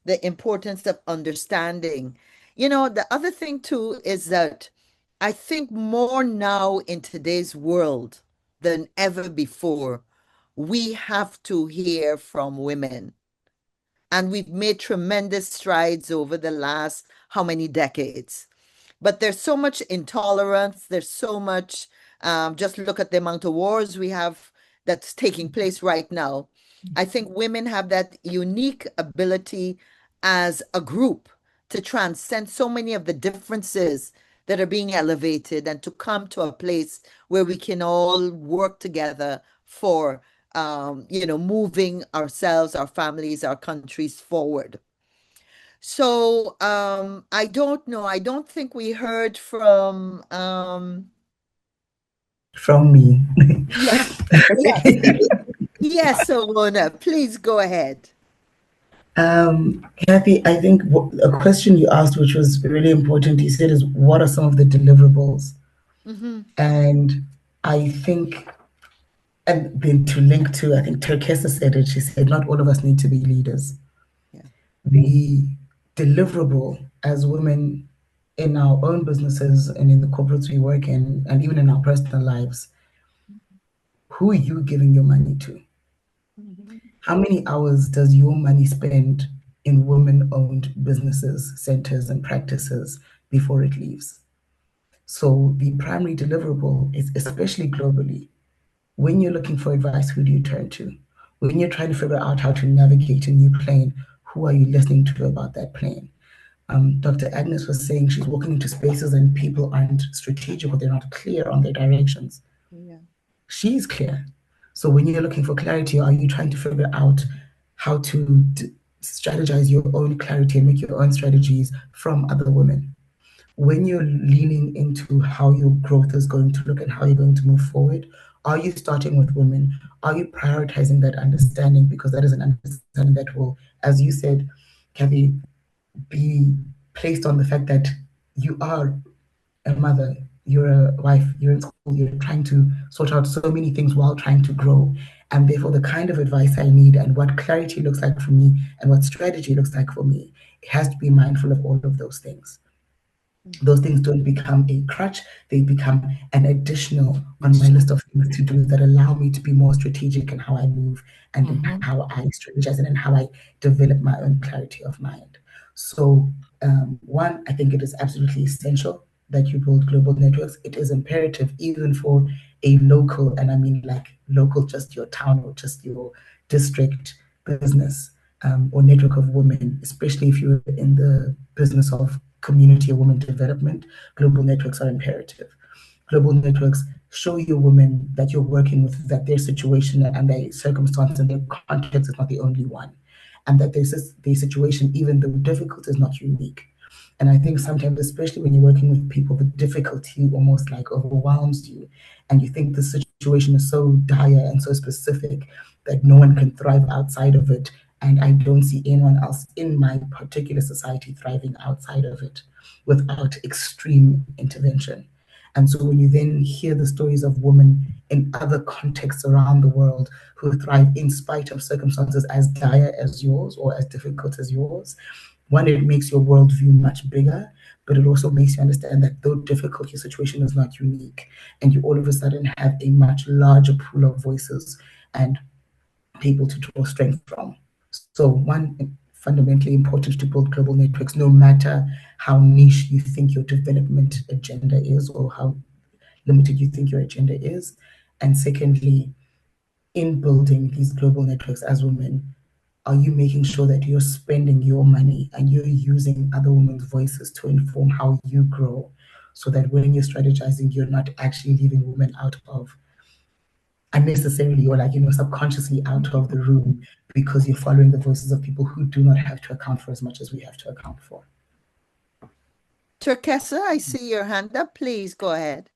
the importance of understanding. The other thing too is that I think more now in today's world than ever before, we have to hear from women. And we've made tremendous strides over the last how many decades. But there's so much intolerance. There's so much, just look at the amount of wars we have that's taking place right now. I think women have that unique ability as a group to transcend so many of the differences that are being elevated and to come to a place where we can all work together for moving ourselves, our families, our countries forward. So I don't know. I don't think we heard from me. yeah. Yes. Yes, Owona, please go ahead. Kathy, I think a question you asked, which was really important, you said, is what are some of the deliverables? Mm-hmm. And I think, and then to link to, I think Turkesa said it, she said, not all of us need to be leaders. Yeah. The deliverable as women in our own businesses and in the corporates we work in, and even in our personal lives, who are you giving your money to? Mm-hmm. How many hours does your money spend in women-owned businesses, centers, and practices before it leaves? So the primary deliverable is, especially globally, when you're looking for advice, who do you turn to? When you're trying to figure out how to navigate a new plane, who are you listening to about that plane? Dr. Agnes was saying she's walking into spaces and people aren't strategic or they're not clear on their directions. Yeah. She's clear. So when you're looking for clarity, are you trying to figure out how to strategize your own clarity and make your own strategies from other women? When you're leaning into how your growth is going to look and how you're going to move forward, are you starting with women? Are you prioritizing that understanding? Because that is an understanding that will, as you said, Kathy, be placed on the fact that you are a mother, you're a wife, you're in school, you're trying to sort out so many things while trying to grow. And therefore, the kind of advice I need and what clarity looks like for me and what strategy looks like for me, it has to be mindful of all of those things. Those things don't become a crutch, they become an additional on my list of things to do that allow me to be more strategic in how I move and in Mhm. how I strategize and in how I develop my own clarity of mind. So, one, I think it is absolutely essential that you build global networks. It is imperative even for a local, and I mean like local, just your town or just your district business, or network of women, especially if you're in the business of community or women development. Global networks are imperative. Global networks show you women that you're working with that their situation and their circumstance and their context is not the only one, and that their situation, even though difficult, is not unique. And I think sometimes, especially when you're working with people, the difficulty almost like overwhelms you, and you think the situation is so dire and so specific that no one can thrive outside of it. And I don't see anyone else in my particular society thriving outside of it without extreme intervention. And so when you then hear the stories of women in other contexts around the world who thrive in spite of circumstances as dire as yours or as difficult as yours, one, it makes your worldview much bigger, but it also makes you understand that though difficult, your situation is not unique. And you all of a sudden have a much larger pool of voices and people to draw strength from. So, one, fundamentally important to build global networks, no matter how niche you think your development agenda is or how limited you think your agenda is. And secondly, in building these global networks as women, are you making sure that you're spending your money and you're using other women's voices to inform how you grow so that when you're strategizing, you're not actually leaving women out of unnecessarily or subconsciously out of the room because you're following the voices of people who do not have to account for as much as we have to account for. Turkesa, I see your hand up. Please go ahead.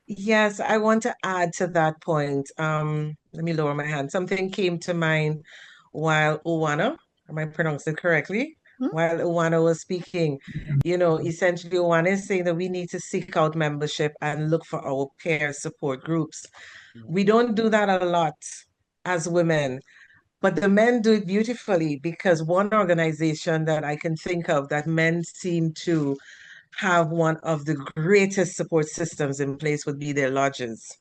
Yes, I want to add to that point. Let me lower my hand. Something came to mind while Owana, am I pronouncing it correctly? Hmm? While Owana was speaking, essentially Owana is saying that we need to seek out membership and look for our peer support groups. We don't do that a lot as women, but the men do it beautifully because one organization that I can think of that men seem to have one of the greatest support systems in place would be their lodges.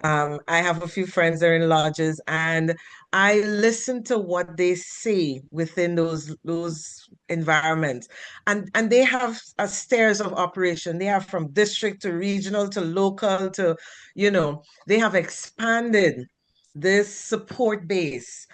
I have a few friends that are in lodges, and I listen to what they say within those environments. And they have stairs of operation. They have from district to regional to local to, they have expanded this support base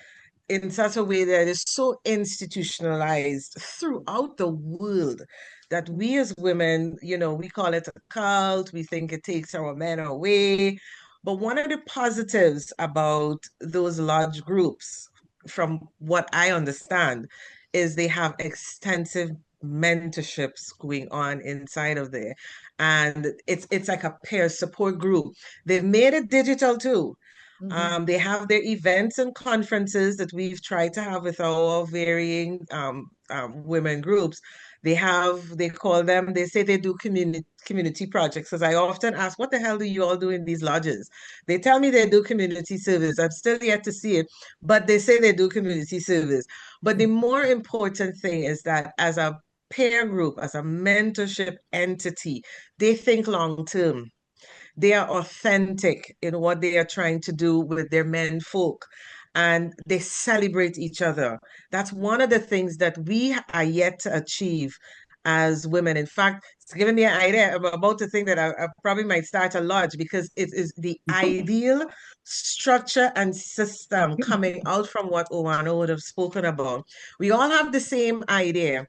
in such a way that is so institutionalized throughout the world that we as women, we call it a cult, we think it takes our men away. But one of the positives about those large groups, from what I understand, is they have extensive mentorships going on inside of there. And it's like a peer support group. They've made it digital too. They have their events and conferences that we've tried to have with our varying women groups. They call them, they say they do community projects. Because I often ask, what the hell do you all do in these lodges? They tell me they do community service. I've still yet to see it, but they say they do community service. But the more important thing is that as a peer group, as a mentorship entity, they think long term. They are authentic in what they are trying to do with their men folk, and they celebrate each other. That's one of the things that we are yet to achieve as women. In fact, it's given me an idea. I'm about to think that I probably might start a lodge, because it is the ideal structure and system coming out from what Owana would have spoken about. We all have the same idea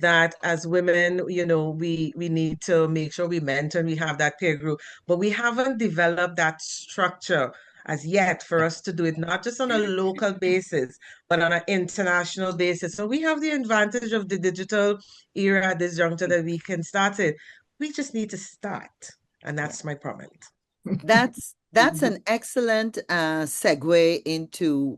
that as women, we need to make sure we mentor and we have that peer group, but we haven't developed that structure as yet for us to do it, not just on a local basis, but on an international basis. So we have the advantage of the digital era at this juncture that we can start it. We just need to start. And that's my comment. That's an excellent segue into,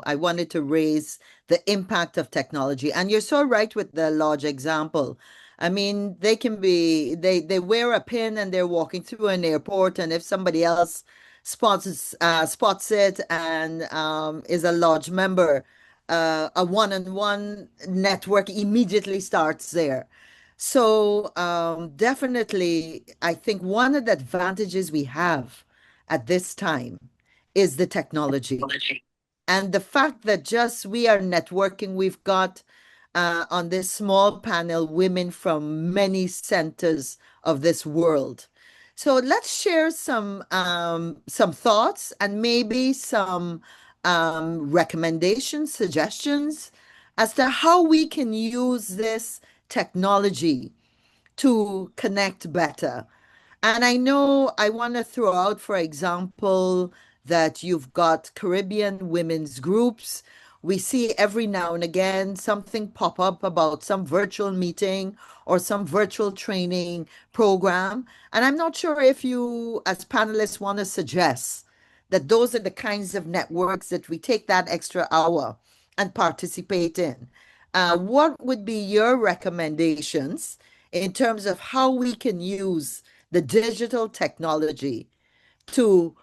I wanted to raise the impact of technology. And you're so right with the lodge example. I mean, they wear a pin and they're walking through an airport, and if somebody else spots it and is a lodge member, a one-on-one network immediately starts there. So definitely, I think one of the advantages we have at this time is the technology. And the fact that just we are networking, we've got on this small panel women from many centers of this world. So let's share some thoughts and maybe some recommendations, suggestions as to how we can use this technology to connect better. And I know I want to throw out, for example, that you've got Caribbean women's groups. We see every now and again something pop up about some virtual meeting or some virtual training program. And I'm not sure if you, as panelists, want to suggest that those are the kinds of networks that we take that extra hour and participate in. What would be your recommendations in terms of how we can use the digital technology to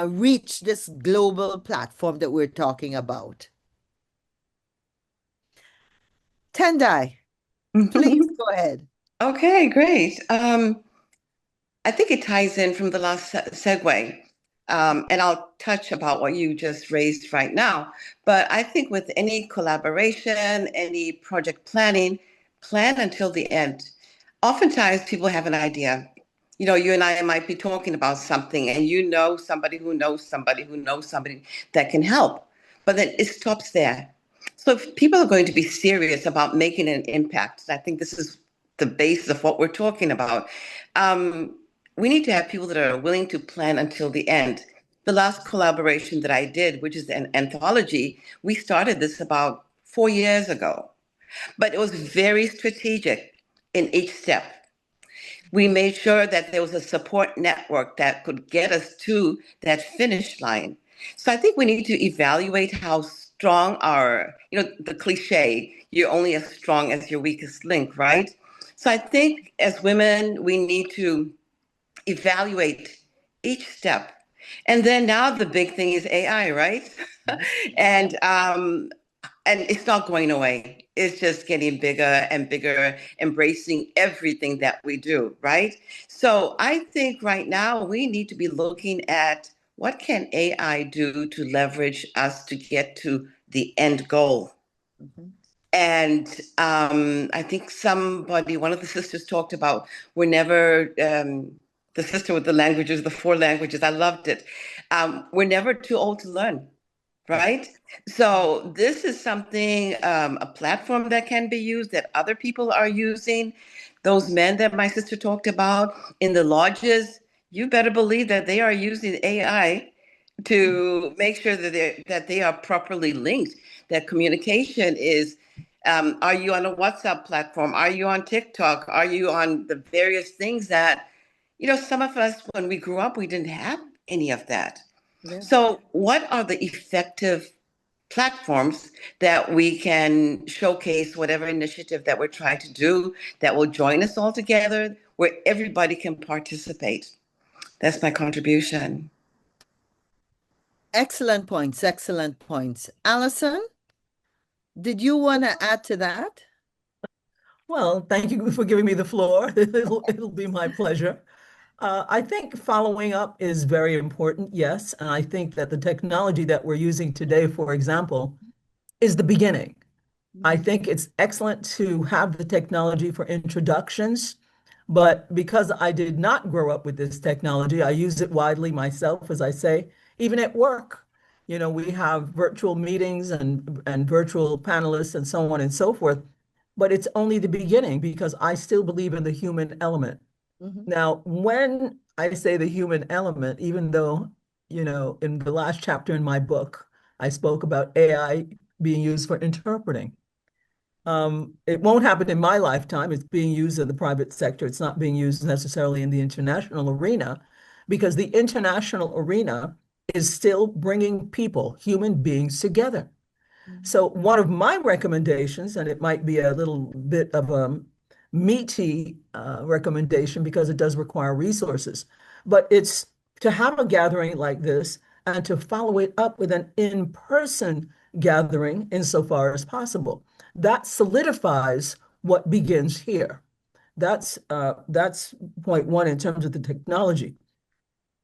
reach this global platform that we're talking about? Tendai, please go ahead. Okay, great. I think it ties in from the last segue. And I'll touch about what you just raised right now. But I think with any collaboration, any project planning, plan until the end. Oftentimes people have an idea. You and I might be talking about something, and you know somebody who knows somebody who knows somebody that can help. But then it stops there. So if people are going to be serious about making an impact, I think this is the basis of what we're talking about. We need to have people that are willing to plan until the end. The last collaboration that I did, which is an anthology, we started this about 4 years ago, but it was very strategic in each step. We made sure that there was a support network that could get us to that finish line. So I think we need to evaluate how strong the cliche, you're only as strong as your weakest link, right? So I think as women, we need to evaluate each step. And then now the big thing is AI, right? And And it's not going away. It's just getting bigger and bigger, embracing everything that we do, right? So I think right now we need to be looking at what can AI do to leverage us to get to the end goal. Mhm. And I think one of the sisters talked about we're never, the sister with the languages, the four languages, I loved it. We're never too old to learn, Yeah. right? So this is something, a platform that can be used that other people are using. Those men that my sister talked about in the lodges, you better believe that they are using AI to make sure that they are properly linked. That communication is. Are you on a WhatsApp platform? Are you on TikTok? Are you on the various things that, some of us when we grew up we didn't have any of that. Yeah. So, what are the effective platforms that we can showcase whatever initiative that we're trying to do that will join us all together where everybody can participate? That's my contribution. Excellent points. Excellent points. Allison, did you want to add to that? Well, thank you for giving me the floor. It'll be my pleasure. I think following up is very important, yes. And I think that the technology that we're using today, for example, is the beginning. I think it's excellent to have the technology for introductions, but because I did not grow up with this technology, I use it widely myself, as I say, even at work. We have virtual meetings and virtual panelists and so on and so forth, but it's only the beginning because I still believe in the human element. Mhm. Now, when I say the human element, even though, in the last chapter in my book, I spoke about AI being used for interpreting. It won't happen in my lifetime. It's being used in the private sector. It's not being used necessarily in the international arena because the international arena is still bringing people, human beings together. So one of my recommendations, and it might be a little bit of a meaty recommendation because it does require resources, but it's to have a gathering like this and to follow it up with an in-person gathering insofar as possible. That solidifies what begins here. That's point one in terms of the technology.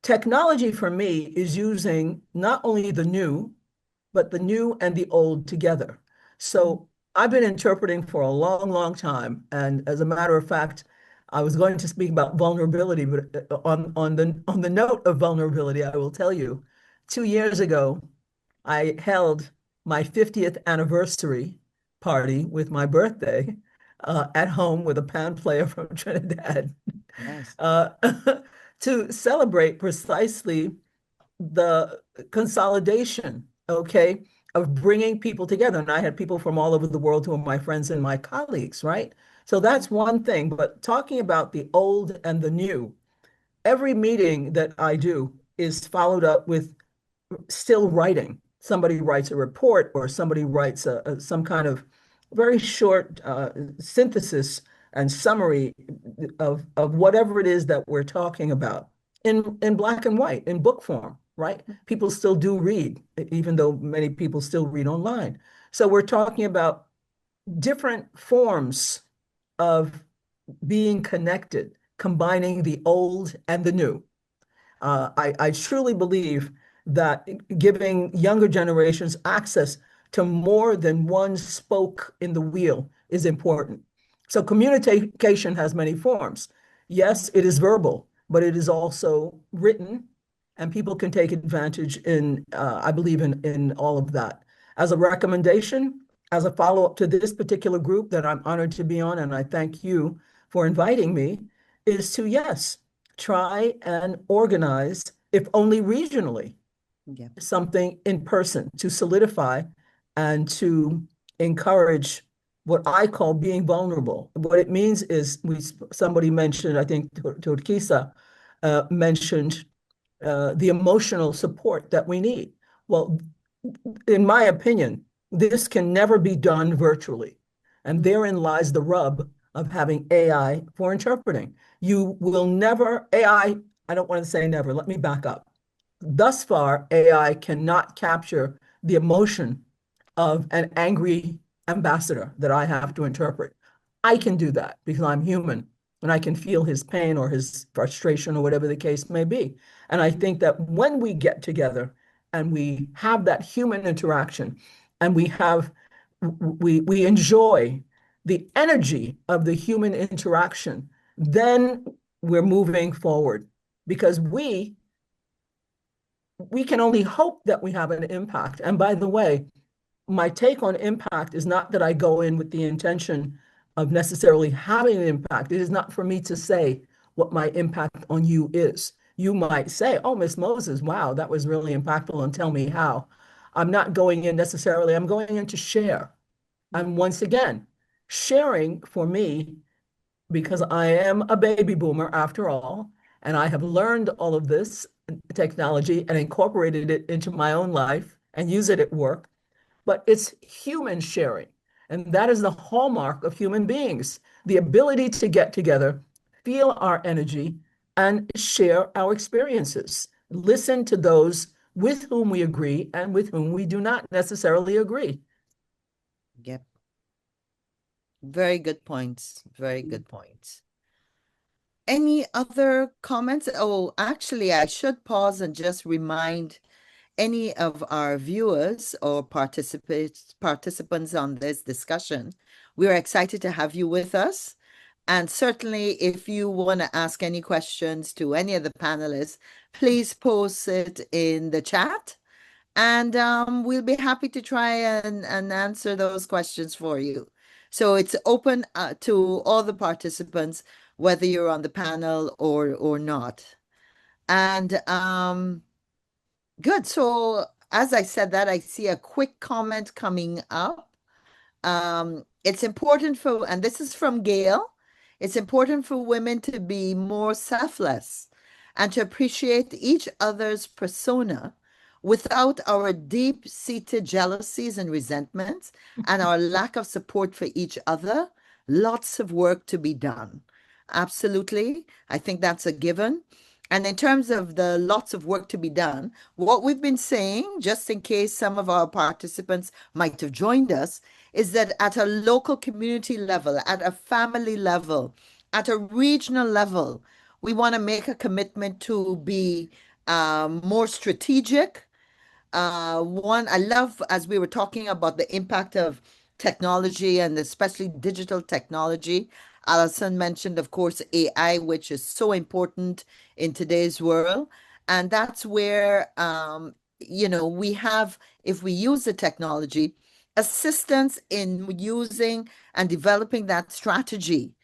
Technology for me is using not only the new, but the new and the old together. So I've been interpreting for a long, long time. And as a matter of fact, I was going to speak about vulnerability, but on the note of vulnerability, I will tell you, 2 years ago, I held my 50th anniversary party with my birthday at home with a pan player from Trinidad Nice. uh, to celebrate precisely the consolidation, okay, of bringing people together. And I had people from all over the world who are my friends and my colleagues, right? So that's one thing. But talking about the old and the new, every meeting that I do is followed up with still writing. Somebody writes a report or somebody writes some kind of very short synthesis and summary of whatever it is that we're talking about in black and white, in book form, right? People still do read, even though many people still read online. So we're talking about different forms of being connected, combining the old and the new. I truly believe that giving younger generations access to more than one spoke in the wheel is important. So communication has many forms. Yes, it is verbal, but it is also written, and people can take advantage I believe, in all of that. As a recommendation, as a follow-up to this particular group that I'm honored to be on, and I thank you for inviting me, is to, yes, try and organize, if only regionally, Yeah. something in person to solidify and to encourage what I call being vulnerable. What it means is somebody mentioned, I think Turkisa mentioned the emotional support that we need. Well, in my opinion, this can never be done virtually. And therein lies the rub of having AI for interpreting. You will never, I don't want to say never, let me back up. Thus far, AI cannot capture the emotion of an angry ambassador that I have to interpret. I can do that because I'm human and I can feel his pain or his frustration or whatever the case may be. And I think that when we get together and we have that human interaction and we enjoy the energy of the human interaction, then we're moving forward because we can only hope that we have an impact. And by the way, my take on impact is not that I go in with the intention of necessarily having an impact. It is not for me to say what my impact on you is. You might say, oh, Miss Moses, wow, that was really impactful, and tell me how. I'm not going in necessarily, I'm going in to share. And once again, sharing for me, because I am a baby boomer after all, and I have learned all of this technology and incorporated it into my own life and use it at work, but it's human sharing. And that is the hallmark of human beings, the ability to get together, feel our energy, and share our experiences. Listen to those with whom we agree and with whom we do not necessarily agree. Yep. Very good points. Very good points. Any other comments? Oh, actually, I should pause and just remind any of our viewers or participants on this discussion. We're excited to have you with us. And certainly, if you want to ask any questions to any of the panelists, please post it in the chat. And we'll be happy to try and answer those questions for you. So it's open to all the participants, whether you're on the panel or not. And good. So as I said that, I see a quick comment coming up. It's important for, and this is from Gail, it's important for women to be more selfless and to appreciate each other's persona without our deep-seated jealousies and resentments and our lack of support for each other. Lots of work to be done. Absolutely. I think that's a given. And in terms of the lots of work to be done, what we've been saying, just in case some of our participants might have joined us, is that at a local community level, at a family level, at a regional level, we want to make a commitment to be more strategic. One, I love, as we were talking about the impact of technology and especially digital technology. Alison mentioned, of course, AI, which is so important in today's world. And that's where, we have, if we use the technology, assistance in using and developing that strategy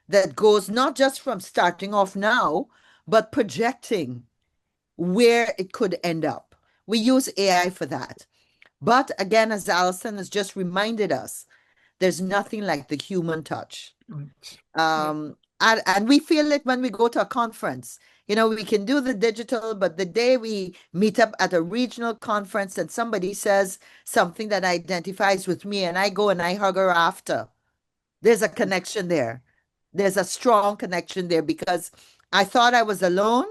that goes not just from starting off now, but projecting where it could end up. We use AI for that. But again, as Alison has just reminded us, there's nothing like the human touch. And we feel it when we go to a conference. We can do the digital, but the day we meet up at a regional conference and somebody says something that identifies with me and I go and I hug her after, there's a connection there. There's a strong connection there because I thought I was alone,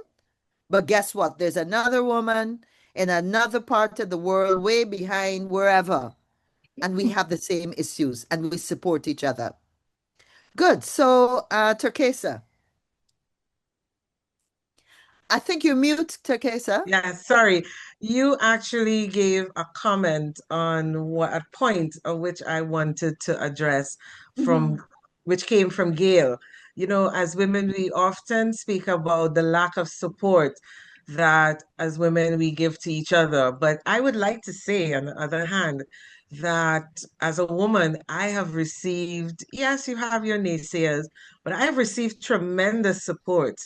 but guess what? There's another woman in another part of the world, way behind wherever, and we have the same issues and we support each other. Good. So, Turkesa. I think you're mute, Turkesa. Yeah, sorry. You actually gave a comment on a point of which I wanted to address which came from Gail. As women, we often speak about the lack of support that as women we give to each other. But I would like to say, on the other hand, that as a woman, I have received, yes, you have your naysayers, but I have received tremendous support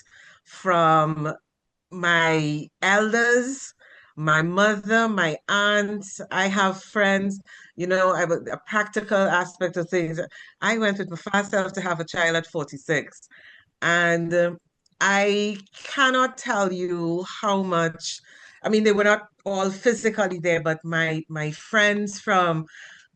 from my elders, my mother, my aunts. I have friends, I have a practical aspect of things. I went with my first self to have a child at 46. And I cannot tell you how much, I mean, they were not all physically there, but my friends from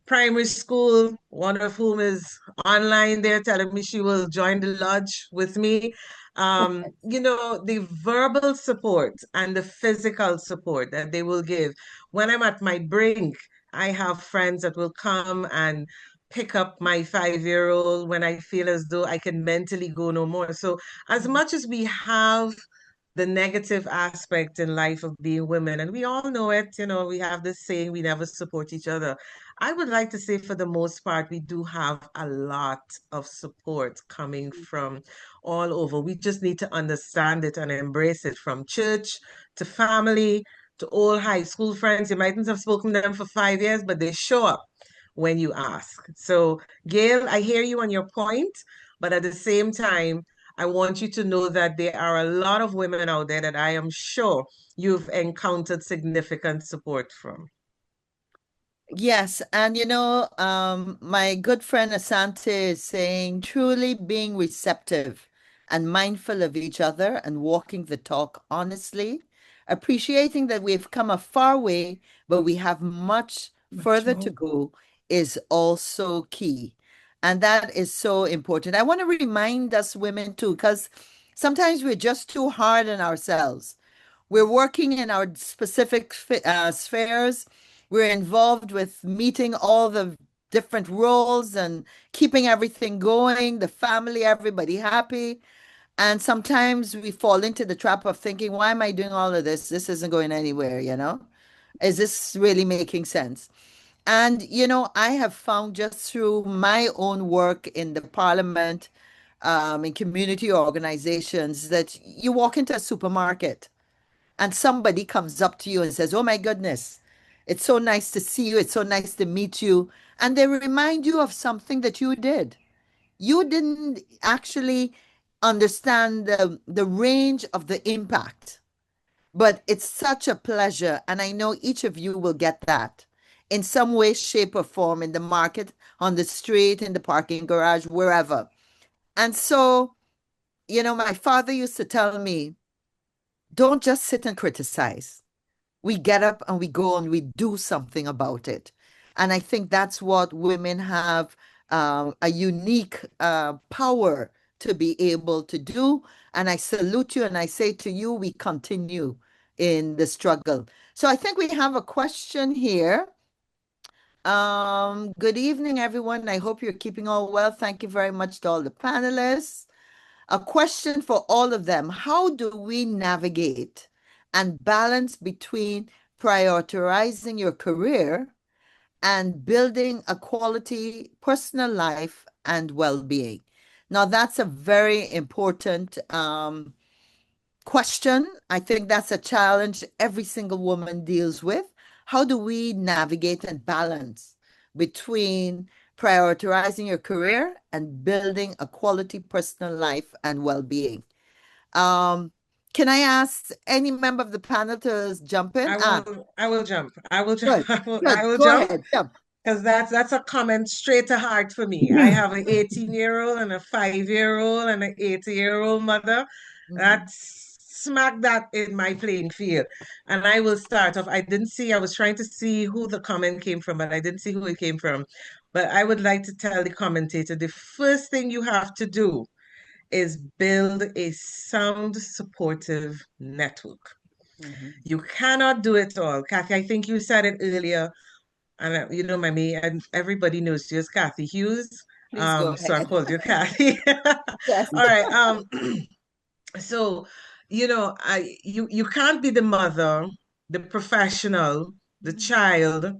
primary school, one of whom is online there telling me she will join the lodge with me. The verbal support and the physical support that they will give when I'm at my brink I have friends that will come and pick up my 5-year-old when I feel as though I can mentally go no more. So as much as we have the negative aspect in life of being women, and we all know it, we have this saying, we never support each other. I would like to say for the most part, we do have a lot of support coming from all over. We just need to understand it and embrace it, from church to family to old high school friends. You mightn't have spoken to them for 5 years, but they show up when you ask. So, Gail, I hear you on your point, but at the same time, I want you to know that there are a lot of women out there that I am sure you've encountered significant support from. Yes, and my good friend Asante is saying truly being receptive and mindful of each other and walking the talk honestly, appreciating that we've come a far way, but we have much further to go is also key. And that is so important. I want to remind us women too, because sometimes we're just too hard on ourselves. We're working in our specific spheres. We're involved with meeting all the different roles and keeping everything going, the family, everybody happy. And sometimes we fall into the trap of thinking, why am I doing all of this? This isn't going anywhere, you know? Is this really making sense? And, I have found just through my own work in the parliament, in community organizations, that you walk into a supermarket and somebody comes up to you and says, "Oh my goodness, it's so nice to see you. It's so nice to meet you." And they remind you of something that you did. You didn't actually understand the range of the impact, but it's such a pleasure. And I know each of you will get that in some way, shape, or form, in the market, on the street, in the parking garage, wherever. And so, my father used to tell me, don't just sit and criticize. We get up and we go and we do something about it. And I think that's what women have, a unique power to be able to do. And I salute you and I say to you, we continue in the struggle. So I think we have a question here. Good evening, everyone. I hope you're keeping all well. Thank you very much to all the panelists. A question for all of them. How do we navigate and balance between prioritizing your career and building a quality personal life and well-being? Now, that's a very important question. I think that's a challenge every single woman deals with. How do we navigate and balance between prioritizing your career and building a quality personal life and well-being? Um, can I ask any member of the panel to jump in? I will jump. I will jump. Good, good. I will Go jump. ahead, jump. Because that's a comment straight to heart for me. I have an 18-year-old and a 5-year-old and an 80-year-old mother. That's smack that in my playing field. And I will start off. I was trying to see who the comment came from, but I didn't see who it came from. But I would like to tell the commentator, the first thing you have to do is build a sound, supportive network. You cannot do it all. Kathy, I think you said it earlier, and me and everybody knows you as Kathy Hughes. Please go So I ahead. called you Kathy. Yes. All right. So you can't be the mother, the professional, the child,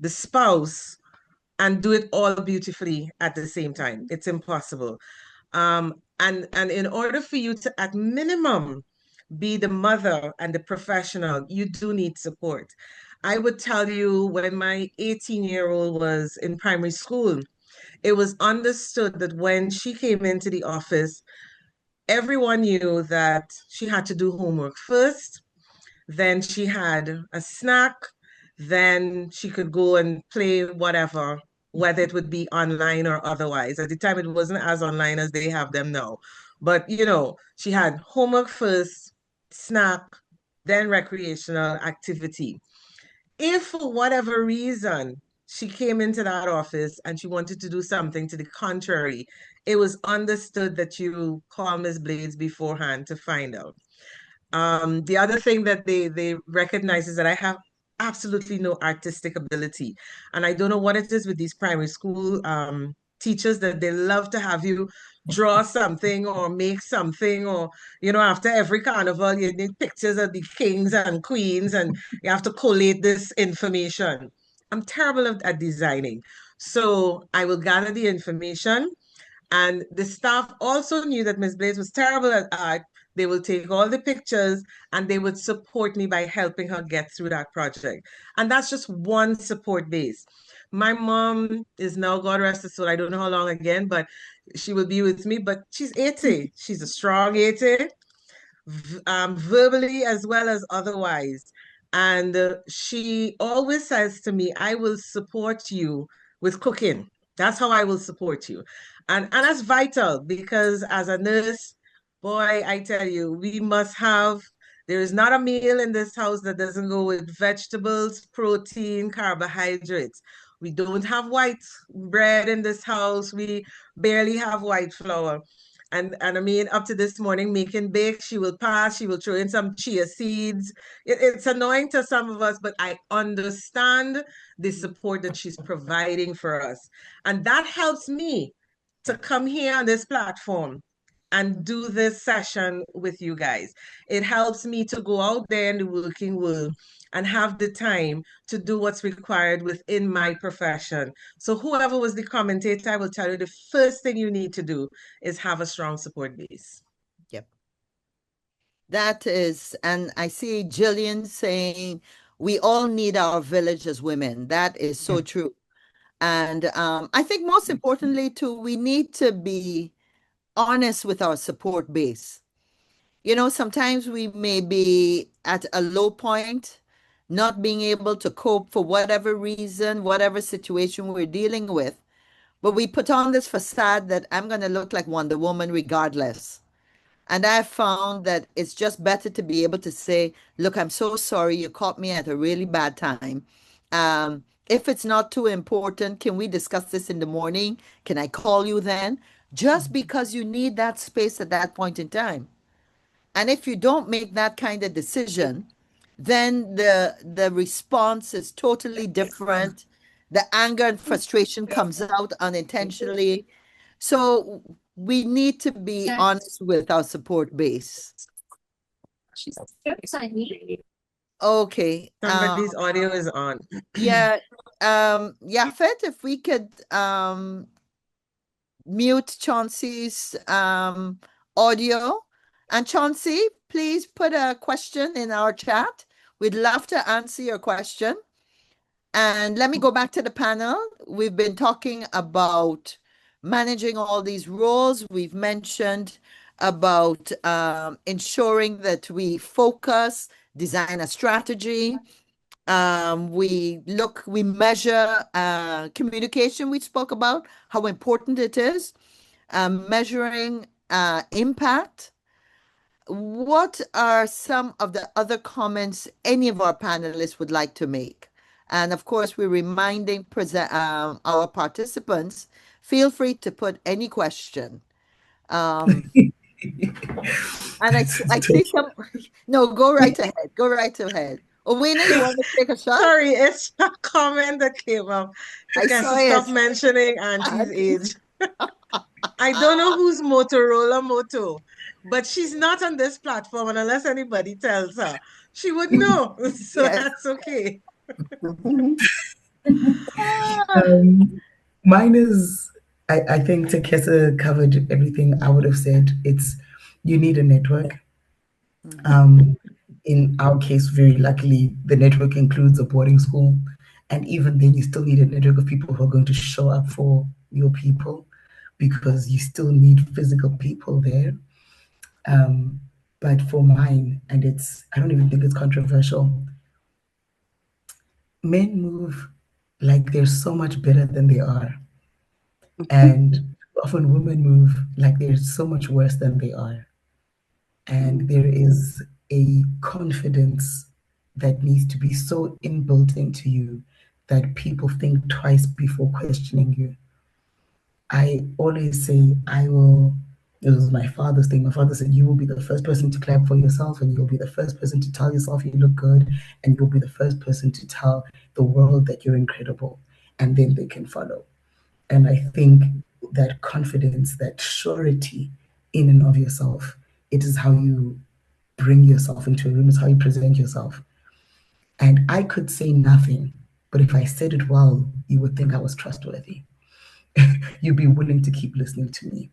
the spouse, and do it all beautifully at the same time. It's impossible. And in order for you to, at minimum, be the mother and the professional, you do need support. I would tell you, when my 18-year-old was in primary school, it was understood that when she came into the office, everyone knew that she had to do homework first, then she had a snack, then she could go and play whatever, whether it would be online or otherwise. At the time, it wasn't as online as they have them now. But, she had homework first, snack, then recreational activity. If for whatever reason she came into that office and she wanted to do something to the contrary, it was understood that you call Ms. Blades beforehand to find out. The other thing that they recognize is that I have absolutely no artistic ability. And I don't know what it is with these primary school teachers that they love to have you draw something or make something, or, after every carnival, you need pictures of the kings and queens and you have to collate this information. I'm terrible at designing. So I will gather the information, and the staff also knew that Miss Blaze was terrible at art. They will take all the pictures and they would support me by helping her get through that project. And that's just one support base. My mom is now, God rest her soul, I don't know how long again, but she will be with me. But she's 80. She's a strong 80, verbally as well as otherwise. And she always says to me, I will support you with cooking. That's how I will support you. And that's vital, because as a nurse, boy, I tell you, we must have, there is not a meal in this house that doesn't go with vegetables, protein, carbohydrates. We don't have white bread in this house. We barely have white flour. And I mean, up to this morning, making bake, she will pass, she will throw in some chia seeds. It's annoying to some of us, but I understand the support that she's providing for us. And that helps me to come here on this platform and do this session with you guys. It helps me to go out there in the working world and have the time to do what's required within my profession. So whoever was the commentator, I will tell you the first thing you need to do is have a strong support base. Yep. That is, and I see Jillian saying, we all need our village as women. That is so true. And I think most importantly, too, we need to be honest with our support base. Sometimes we may be at a low point, not being able to cope for whatever reason, whatever situation we're dealing with. But we put on this facade that I'm going to look like Wonder Woman regardless. And I found that it's just better to be able to say, look, I'm so sorry, you caught me at a really bad time. If it's not too important, can we discuss this in the morning? Can I call you then? Just because you need that space at that point in time. And if you don't make that kind of decision, then the response is totally different. The anger and frustration comes out unintentionally. So we need to be honest with our support base. Okay. Somebody's audio is on. Yeah. Yafet, if we could mute Chauncey's audio. And Chauncey, please put a question in our chat. We'd love to answer your question. And let me go back to the panel. We've been talking about managing all these roles. We've mentioned about ensuring that we focus, design a strategy. We measure communication. We spoke about how important it is, measuring impact. What are some of the other comments any of our panelists would like to make? And of course, we're reminding our participants, feel free to put any question. And I see some, no, go right ahead. Go right ahead. Owena, you want to take a shot? Sorry, it's a comment that came up. I guess stop mentioning Auntie's age. I don't know who's Motorola Moto, but she's not on this platform, and unless anybody tells her, she would know. So that's okay. Mine is, I think Tekesa covered everything I would have said. You need a network. In our case, very luckily, the network includes a boarding school. And even then, you still need a network of people who are going to show up for your people, because you still need physical people there. But for mine, and I don't even think it's controversial, men move like they're so much better than they are. And often women move like they're so much worse than they are. And there is a confidence that needs to be so inbuilt into you that people think twice before questioning you. I always say, I will It was my father's thing. My father said, you will be the first person to clap for yourself, and you'll be the first person to tell yourself you look good, and you'll be the first person to tell the world that you're incredible, and then they can follow. And I think that confidence, that surety in and of yourself, it is how you bring yourself into a room, it's how you present yourself. And I could say nothing, but if I said it well, you would think I was trustworthy. You'd be willing to keep listening to me.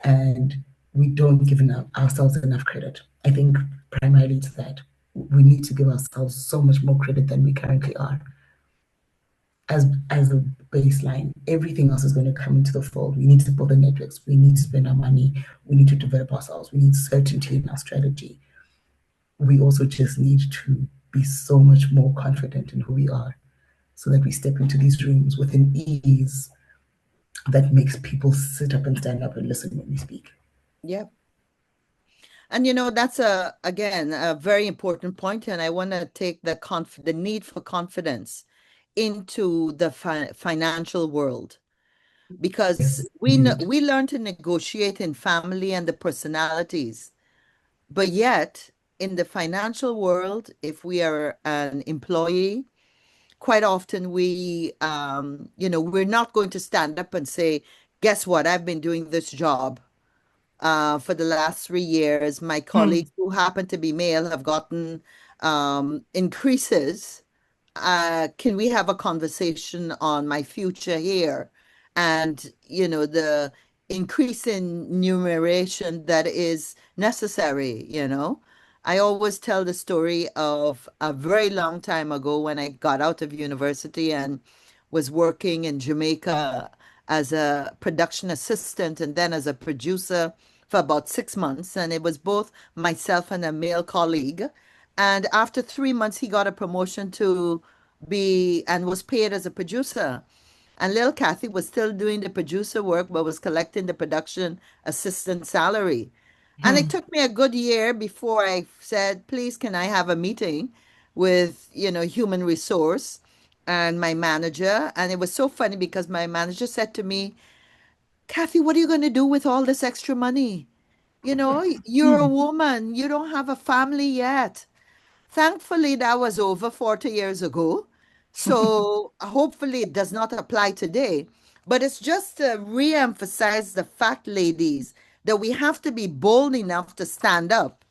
And we don't give ourselves enough credit. I think primarily to that. We need to give ourselves so much more credit than we currently are. As a baseline, everything else is going to come into the fold. We need to build the networks. We need to spend our money. We need to develop ourselves. We need certainty in our strategy. We also just need to be so much more confident in who we are so that we step into these rooms with an ease that makes people sit up and stand up and listen when we speak. Yep. And that's again a very important point, and I want to take the need for confidence into the financial world, because we learn to negotiate in family and the personalities, but yet in the financial world, if we are an employee, quite often we're not going to stand up and say, guess what, I've been doing this job for the last 3 years. My colleagues who happen to be male have gotten increases. Can we have a conversation on my future here? And, the increase in numeration that is necessary. I always tell the story of a very long time ago when I got out of university and was working in Jamaica as a production assistant and then as a producer for about 6 months. And it was both myself and a male colleague. And after 3 months, he got a promotion to be and was paid as a producer. And little Kathy was still doing the producer work, but was collecting the production assistant salary. And it took me a good year before I said, please, can I have a meeting with, human resource and my manager? And it was so funny because my manager said to me, Kathy, what are you going to do with all this extra money? You're a woman, you don't have a family yet. Thankfully, that was over 40 years ago. So hopefully it does not apply today. But it's just to re-emphasize the fact, ladies, that we have to be bold enough to stand up,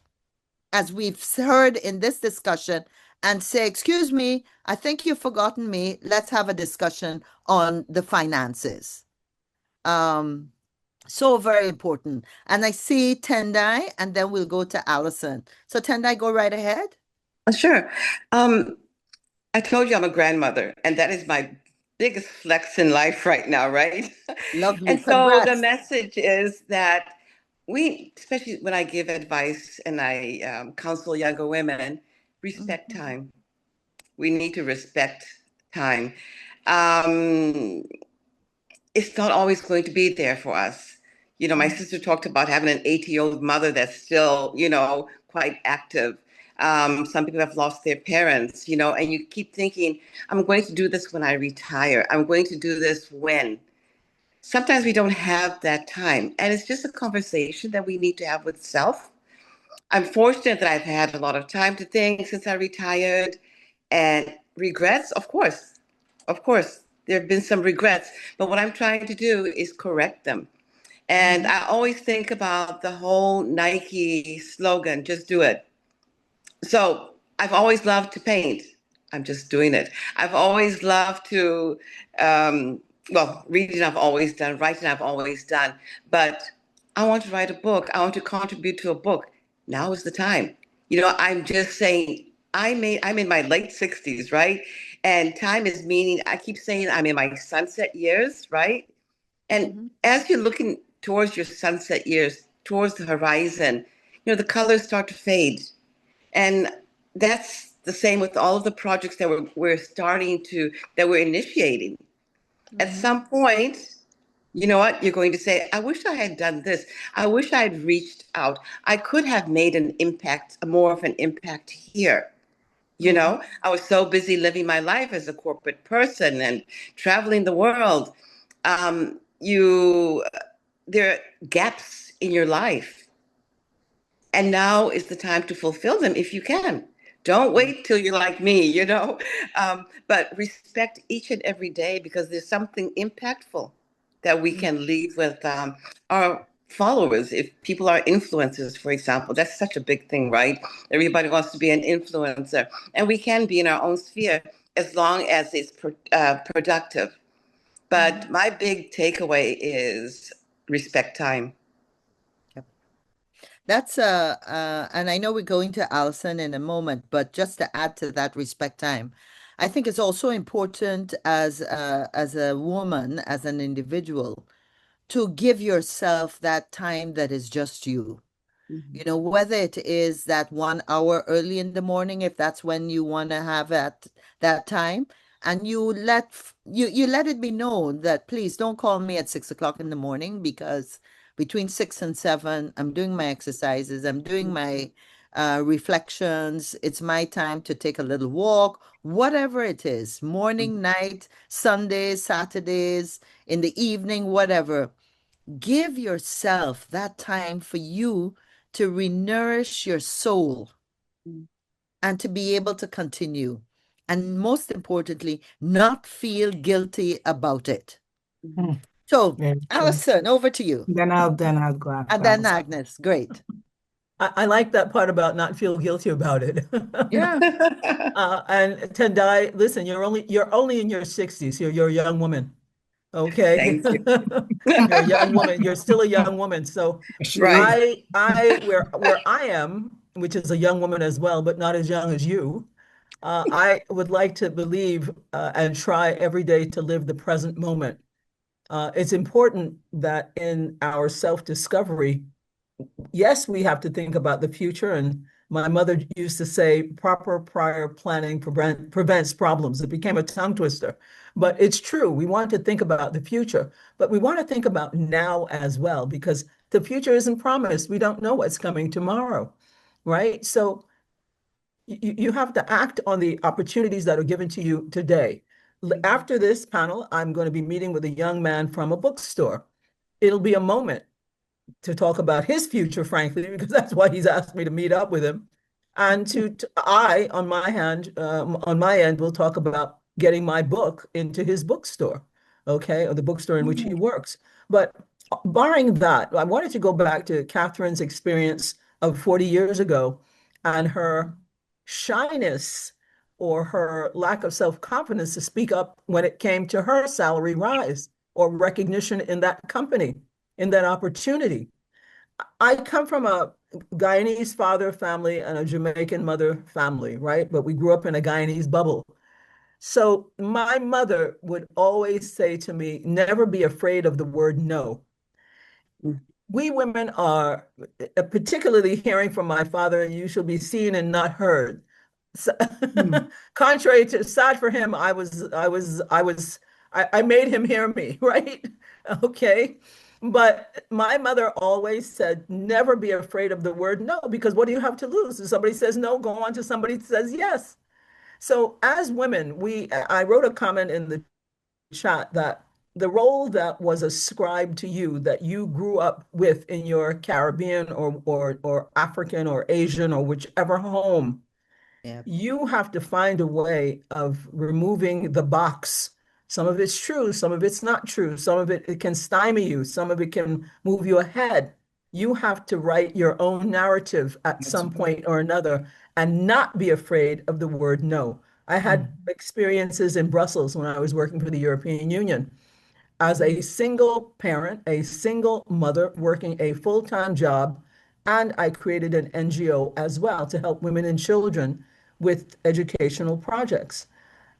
as we've heard in this discussion, and say, excuse me, I think you've forgotten me. Let's have a discussion on the finances. So very important. And I see Tendai, and then we'll go to Allison. So Tendai, go right ahead. Sure. I told you I'm a grandmother, and that is my biggest flex in life right now, right? Lovely. And so the Congrats. message is that we, especially when I give advice and I counsel younger women, respect time. We need to respect time. Um, it's not always going to be there for us. My sister talked about having an 80-year-old mother that's still, quite active. Some people have lost their parents, and you keep thinking, I'm going to do this when I retire. I'm going to do this when. Sometimes we don't have that time. And it's just a conversation that we need to have with self. I'm fortunate that I've had a lot of time to think since I retired. And regrets, of course. Of course, there have been some regrets. But what I'm trying to do is correct them. And I always think about the whole Nike slogan, just do it. So I've always loved to paint. I'm just doing it. I've always loved to, reading I've always done, writing I've always done. But I want to write a book. I want to contribute to a book. Now is the time. I'm just saying, I'm in my late 60s, right? And time is meaning, I keep saying I'm in my sunset years, right? And as you're looking towards your sunset years, towards the horizon, the colors start to fade. And that's the same with all of the projects that we're initiating. At some point, you know what? You're going to say, I wish I had done this. I wish I had reached out. I could have made more of an impact here. I was so busy living my life as a corporate person and traveling the world. There are gaps in your life. And now is the time to fulfill them if you can. Don't wait till you're like me, but respect each and every day because there's something impactful that we can leave with our followers. If people are influencers, for example, that's such a big thing, right? Everybody wants to be an influencer, and we can be in our own sphere as long as it's productive. But my big takeaway is respect time. That's and I know we're going to Allison in a moment, but just to add to that respect time, I think it's also important as a woman, as an individual, to give yourself that time that is just you. You know, whether it is that 1 hour early in the morning, if that's when you want to have that time, and you let it be known that please don't call me at 6 o'clock in the morning because between 6 and 7, I'm doing my exercises, I'm doing my reflections. It's my time to take a little walk, whatever it is, morning, night, Sundays, Saturdays, in the evening, whatever. Give yourself that time for you to renourish your soul and to be able to continue. And most importantly, not feel guilty about it. Mm, So, very true. Allison, over to you. Then I'll go And after then Alice. Agnes. Great. I like that part about not feel guilty about it. Yeah. And Tendai, listen, you're only in your 60s. You're a young woman. Okay. Thank you. You're a young woman. You're still a young woman. So Right. where I am, which is a young woman as well, but not as young as you, I would like to believe and try every day to live the present moment. It's important that in our self-discovery, yes, we have to think about the future. And my mother used to say, proper prior planning prevents problems. It became a tongue twister. But it's true. We want to think about the future, but we want to think about now as well, because the future isn't promised. We don't know what's coming tomorrow, right? So you have to act on the opportunities that are given to you today. After this panel, I'm going to be meeting with a young man from a bookstore. It'll be a moment to talk about his future, frankly, because that's why he's asked me to meet up with him. And I, on my end, will talk about getting my book into his bookstore, okay, or the bookstore in which he works. But barring that, I wanted to go back to Catherine's experience of 40 years ago and her shyness or her lack of self-confidence to speak up when it came to her salary rise or recognition in that company, in that opportunity. I come from a Guyanese father family and a Jamaican mother family, right? But we grew up in a Guyanese bubble. So my mother would always say to me, never be afraid of the word no. We women are, particularly hearing from my father, you shall be seen and not heard. So, contrary to sad for him, I made him hear me, right? Okay. But my mother always said, never be afraid of the word no, because what do you have to lose? If somebody says no, go on to somebody that says yes. So as women, I wrote a comment in the chat that the role that was ascribed to you that you grew up with in your Caribbean or African or Asian or whichever home, Yeah. you have to find a way of removing the box. Some of it's true, some of it's not true, some of it can stymie you, some of it can move you ahead. You have to write your own narrative at That's some right. point or another and not be afraid of the word no. I had experiences in Brussels when I was working for the European Union as a single parent, a single mother working a full-time job, and I created an NGO as well to help women and children with educational projects.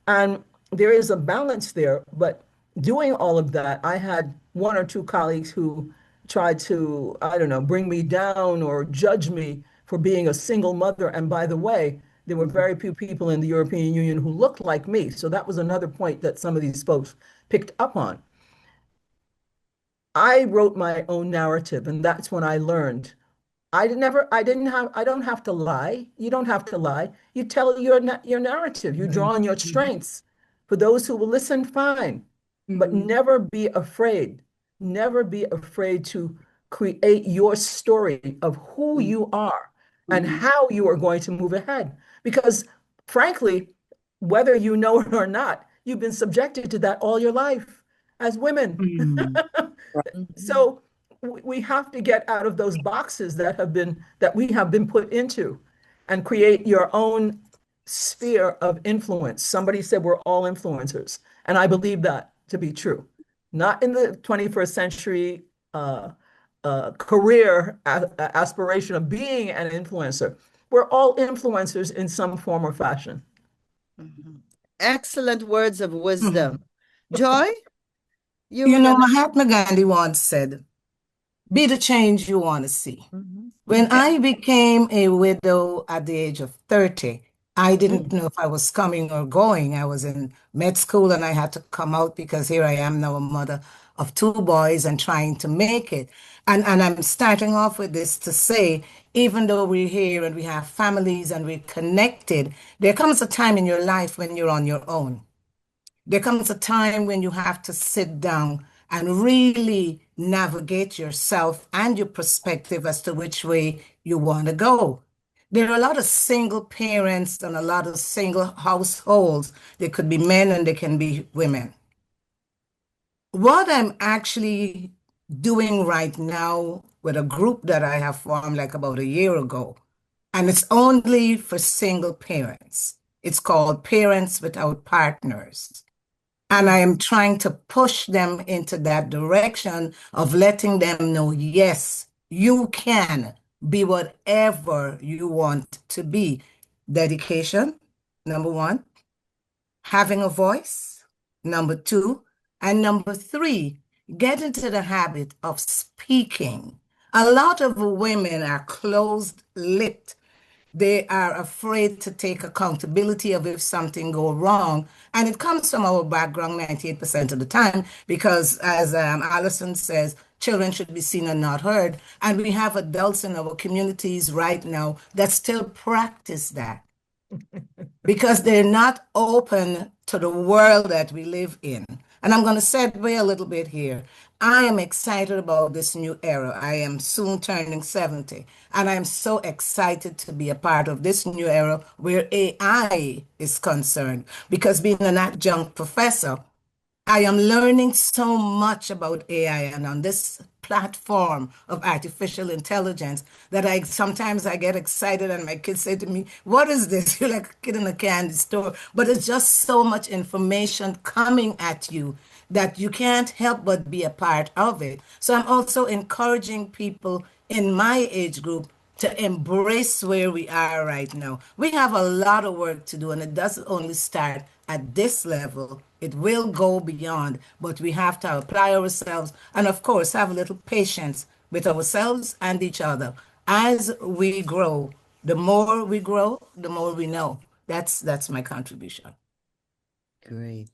And there is a balance there, but doing all of that, I had one or two colleagues who tried to, I don't know, bring me down or judge me for being a single mother. And by the way, there were very few people in the European Union who looked like me. So that was another point that some of these folks picked up on. I wrote my own narrative, and that's when I learned. I don't have to lie. You don't have to lie. You tell your narrative. You draw on your strengths. For those who will listen, fine. But never be afraid. Never be afraid to create your story of who you are and how you are going to move ahead. Because frankly, whether you know it or not, you've been subjected to that all your life as women. So we have to get out of those boxes that we have been put into and create your own sphere of influence. Somebody said we're all influencers, and I believe that to be true. Not in the 21st century career aspiration of being an influencer. We're all influencers in some form or fashion. Excellent words of wisdom. Joy, you You were know, gonna. Mahatma Gandhi once said, be the change you want to see. When I became a widow at the age of 30, I didn't know if I was coming or going. I was in med school and I had to come out because here I am now, a mother of two boys and trying to make it. And I'm starting off with this to say, even though we're here and we have families and we're connected, there comes a time in your life when you're on your own. There comes a time when you have to sit down and really navigate yourself and your perspective as to which way you want to go. There are a lot of single parents and a lot of single households. They could be men and they can be women. What I'm actually doing right now with a group that I have formed like about a year ago, and it's only for single parents. It's called Parents Without Partners. And I am trying to push them into that direction of letting them know, yes, you can be whatever you want to be. Dedication, number one, having a voice, number two, and number three, get into the habit of speaking. A lot of women are closed-lipped. They are afraid to take accountability of if something go wrong. And it comes from our background 98% of the time, because as Allison says, children should be seen and not heard. And we have adults in our communities right now that still practice that because they're not open to the world that we live in. And I'm going to segue a little bit here. I am excited about this new era. I am soon turning 70, and I'm so excited to be a part of this new era where AI is concerned. Because being an adjunct professor, I am learning so much about AI and on this platform of artificial intelligence that I sometimes I get excited and my kids say to me, "What is this?" You're like a kid in a candy store. But it's just so much information coming at you that you can't help but be a part of it. So I'm also encouraging people in my age group to embrace where we are right now. We have a lot of work to do, and it doesn't only start at this level. It will go beyond, but we have to apply ourselves and, of course, have a little patience with ourselves and each other. As we grow, the more we grow, the more we know. That's my contribution. Great.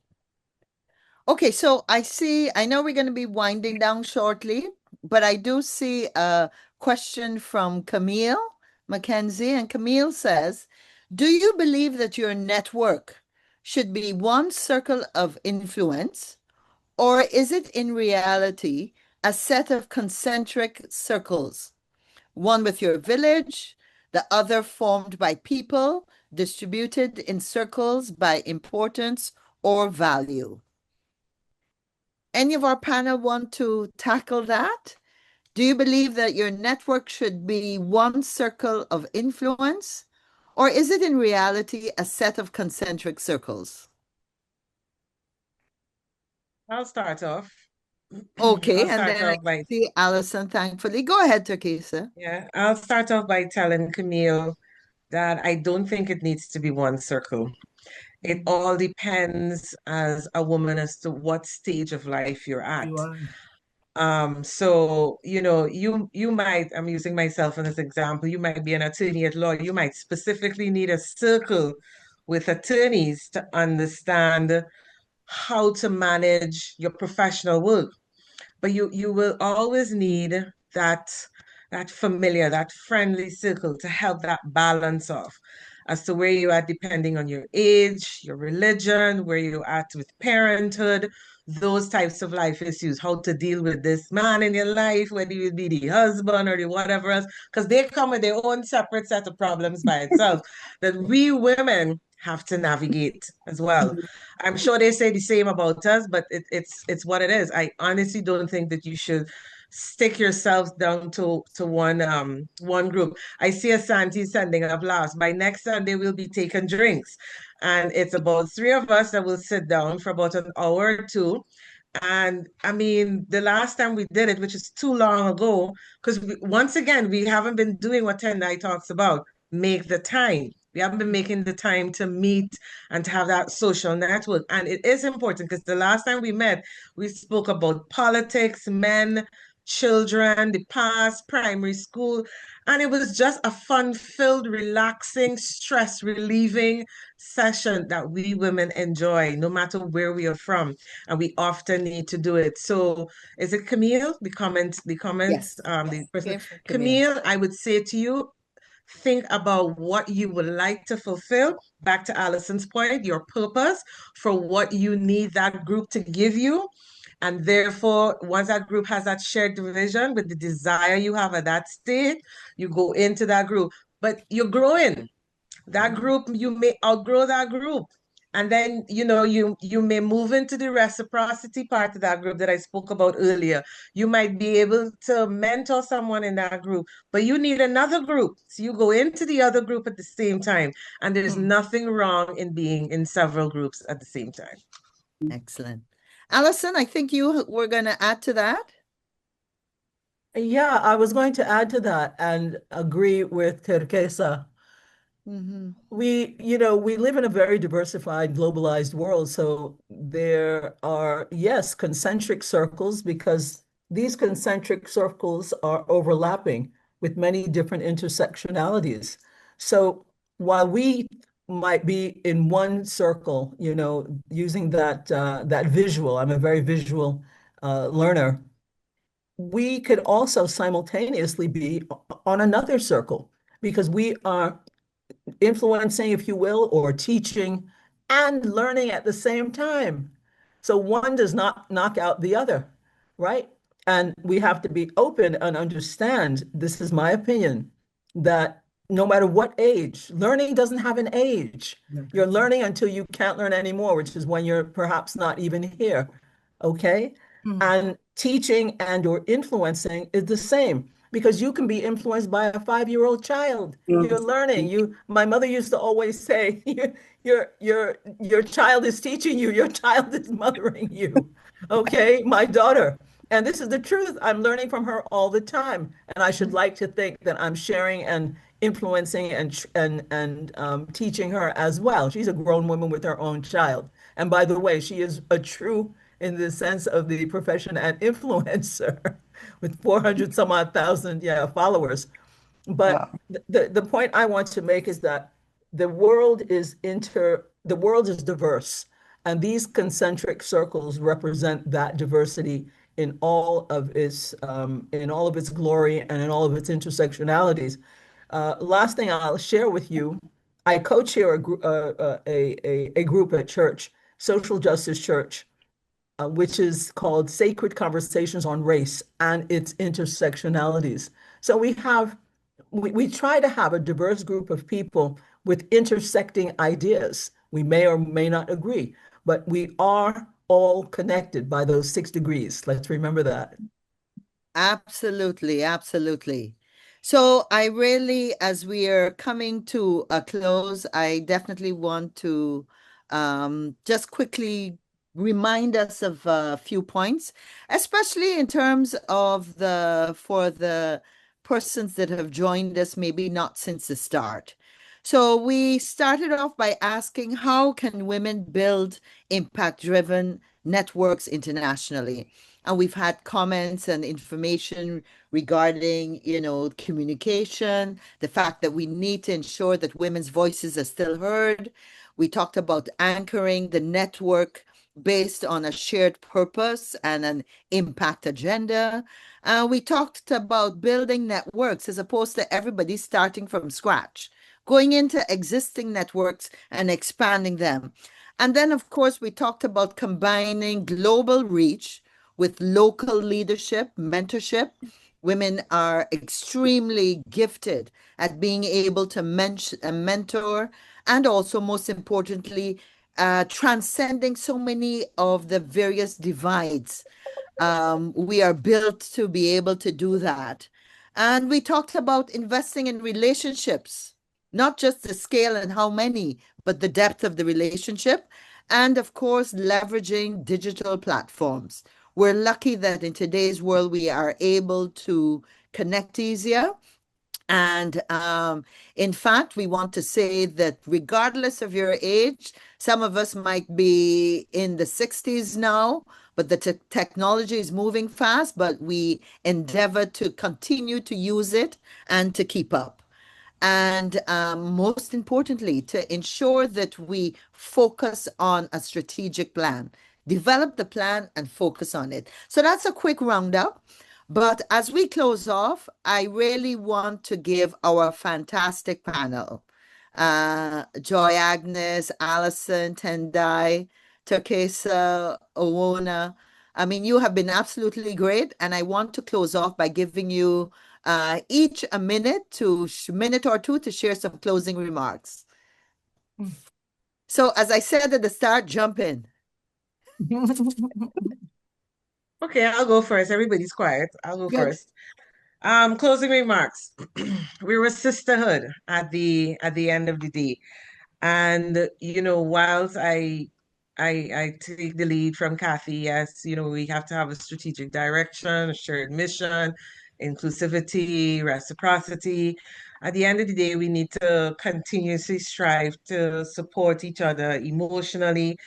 Okay, so I know we're going to be winding down shortly, but I do see a question from Camille Mackenzie, and Camille says, do you believe that your network should be one circle of influence, or is it in reality a set of concentric circles, one with your village, the other formed by people, distributed in circles by importance or value? Any of our panel want to tackle that? Do you believe that your network should be one circle of influence, or is it in reality a set of concentric circles? I'll start off. Okay, I'll and start then I off by see Allison, thankfully. Go ahead, Teresa. yeah, I'll start off by telling Camille that I don't think it needs to be one circle. It all depends as a woman as to what stage of life you're at. You are. So you might, I'm using myself as an example, you might be an attorney at law, you might specifically need a circle with attorneys to understand how to manage your professional work. But you will always need that familiar, that friendly circle to help that balance off as to where you are depending on your age, your religion, where you at with parenthood, those types of life issues, how to deal with this man in your life, whether you be the husband or the whatever else, because they come with their own separate set of problems by itself that we women have to navigate as well. I'm sure they say the same about us, but it's what it is. I honestly don't think that you should stick yourselves down to one group. I see a Santi sending a blast. By next Sunday, we'll be taking drinks. And it's about three of us that will sit down for about an hour or two. And I mean, the last time we did it, which is too long ago, because once again, we haven't been doing what Tendai talks about, make the time. We haven't been making the time to meet and to have that social network. And it is important because the last time we met, we spoke about politics, men, children, the past, primary school. And it was just a fun-filled, relaxing, stress-relieving session that we women enjoy, no matter where we are from. And we often need to do it. So is it Camille? Yes. The person. Came from Camille. Camille, I would say to you, think about what you would like to fulfill. Back to Allison's point, your purpose for what you need that group to give you. And therefore, once that group has that shared vision with the desire you have at that state, you go into that group. But you're growing. That group, you may outgrow that group. And then, you may move into the reciprocity part of that group that I spoke about earlier. You might be able to mentor someone in that group, but you need another group. So you go into the other group at the same time. And there's nothing wrong in being in several groups at the same time. Excellent. Allison, I think you were going to add to that. Yeah, I was going to add to that and agree with Terkesa. We live in a very diversified, globalized world. So there are, yes, concentric circles because these concentric circles are overlapping with many different intersectionalities. So while we might be in one circle, using that visual, I'm a very visual learner, we could also simultaneously be on another circle because we are influencing, if you will, or teaching and learning at the same time. So one does not knock out the other, right? And we have to be open and understand, this is my opinion, that no matter what age, learning doesn't have an age. You're learning until you can't learn anymore, which is when you're perhaps not even here. Okay? And teaching and or influencing is the same because you can be influenced by a 5-year-old child. You're learning. My mother used to always say, your child is teaching you, your child is mothering you. Okay, my daughter. And this is the truth. I'm learning from her all the time. And I should like to think that I'm sharing and influencing and teaching her as well. She's a grown woman with her own child. And by the way, she is a true, in the sense of the profession, an influencer with 400 some odd thousand, followers. But Wow. the point I want to make is that the world is diverse, and these concentric circles represent that diversity in all of its glory and in all of its intersectionalities. Last thing I'll share with you, I co-chair a group at church, Social Justice Church, which is called Sacred Conversations on Race and its Intersectionalities. So we try to have a diverse group of people with intersecting ideas. We may or may not agree, but we are all connected by those 6 degrees. Let's remember that. Absolutely, absolutely. So I really, as we are coming to a close, I definitely want to just quickly remind us of a few points, especially in terms of for the persons that have joined us, maybe not since the start. So we started off by asking, how can women build impact-driven networks internationally? And we've had comments and information regarding, communication, the fact that we need to ensure that women's voices are still heard. We talked about anchoring the network based on a shared purpose and an impact agenda. We talked about building networks as opposed to everybody starting from scratch, going into existing networks and expanding them. And then, of course, we talked about combining global reach with local leadership, mentorship. Women are extremely gifted at being able to mentor, and also, most importantly, transcending so many of the various divides. We are built to be able to do that. And we talked about investing in relationships, not just the scale and how many, but the depth of the relationship. And of course, leveraging digital platforms. We're lucky that in today's world, we are able to connect easier. And in fact, we want to say that regardless of your age, some of us might be in the 60s now, but the technology is moving fast, but we endeavor to continue to use it and to keep up. And most importantly, to ensure that we focus on a strategic plan, develop the plan and focus on it. So that's a quick roundup. But as we close off, I really want to give our fantastic panel, Joy Agnes, Allison, Tendai, Terkesa, Owona. I mean, you have been absolutely great. And I want to close off by giving you each a minute or two to share some closing remarks. So as I said at the start, jump in. Okay, I'll go first. Everybody's quiet. I'll go Good. first. Closing remarks. We were sisterhood at the end of the day. And whilst I take the lead from Kathy, yes, we have to have a strategic direction, a shared mission, inclusivity, reciprocity. At the end of the day, we need to continuously strive to support each other emotionally,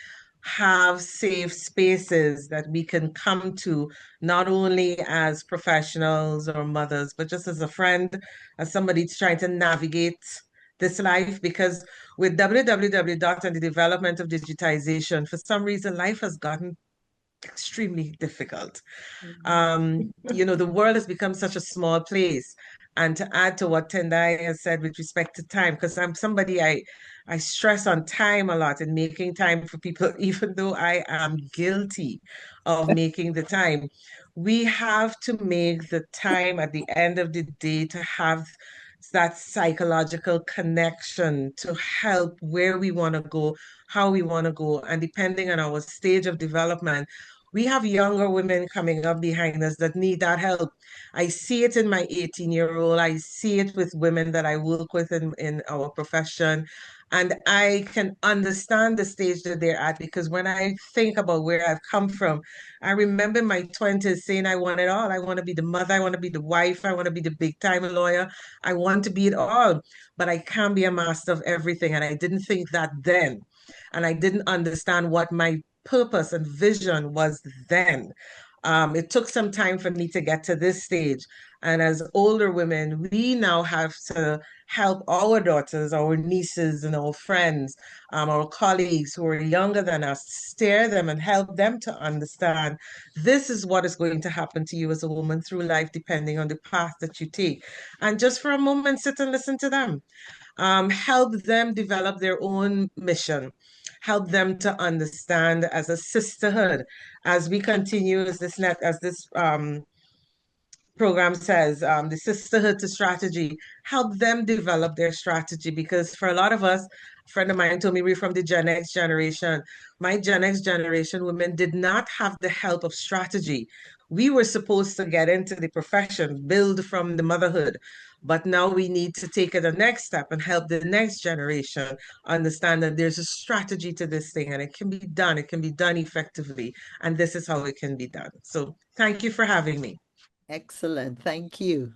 have safe spaces that we can come to, not only as professionals or mothers, but just as a friend, as somebody trying to navigate this life. Because with www and the development of digitization, for some reason, life has gotten extremely difficult. The world has become such a small place. And to add to what Tendai has said with respect to time, because I'm somebody I stress on time a lot and making time for people, even though I am guilty of making the time. We have to make the time at the end of the day to have that psychological connection to help where we want to go, how we want to go, and depending on our stage of development, we have younger women coming up behind us that need that help. I see it in my 18-year-old. I see it with women that I work with in our profession. And I can understand the stage that they're at, because when I think about where I've come from, I remember my 20s saying I want it all. I want to be the mother. I want to be the wife. I want to be the big time lawyer. I want to be it all, but I can't be a master of everything. And I didn't think that then. And I didn't understand what my purpose and vision was then. It took some time for me to get to this stage. And as older women, we now have to help our daughters, our nieces, and our friends, our colleagues who are younger than us, steer them and help them to understand this is what is going to happen to you as a woman through life, depending on the path that you take. And just for a moment, sit and listen to them. Help them develop their own mission, help them to understand as a sisterhood, as we continue as this program says, the sisterhood to strategy, help them develop their strategy. Because for a lot of us, a friend of mine told me we're from the Gen X generation. My Gen X generation women did not have the help of strategy. We were supposed to get into the profession, build from the motherhood. But now we need to take it the next step and help the next generation understand that there's a strategy to this thing and it can be done. It can be done effectively. And this is how it can be done. So thank you for having me. Excellent. Thank you.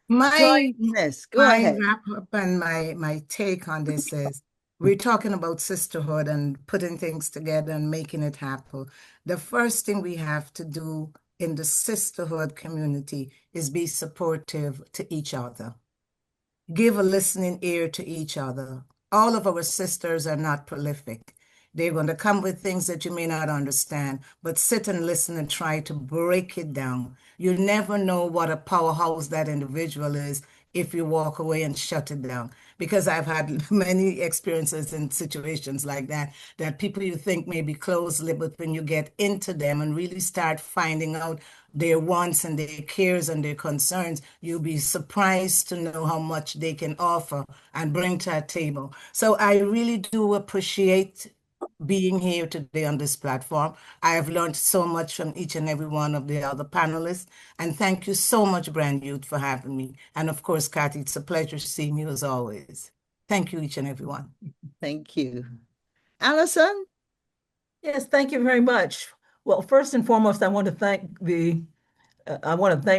My Joyce, go my ahead. wrap up and my take on this is we're talking about sisterhood and putting things together and making it happen. The first thing we have to do in the sisterhood community is be supportive to each other. Give a listening ear to each other. All of our sisters are not prolific. They're going to come with things that you may not understand, but sit and listen and try to break it down. You never know what a powerhouse that individual is if you walk away and shut it down. Because I've had many experiences in situations like that, that people you think may be closed-lipped, but when you get into them and really start finding out their wants and their cares and their concerns, you'll be surprised to know how much they can offer and bring to a table. So I really do appreciate being here today on this platform. I have learned so much from each and every one of the other panelists. And thank you so much, Brand Youth, for having me. And of course, Kathy, it's a pleasure seeing you as always. Thank you, each and every one. Thank you. Allison? Yes, thank you very much. Well, first and foremost, I want to thank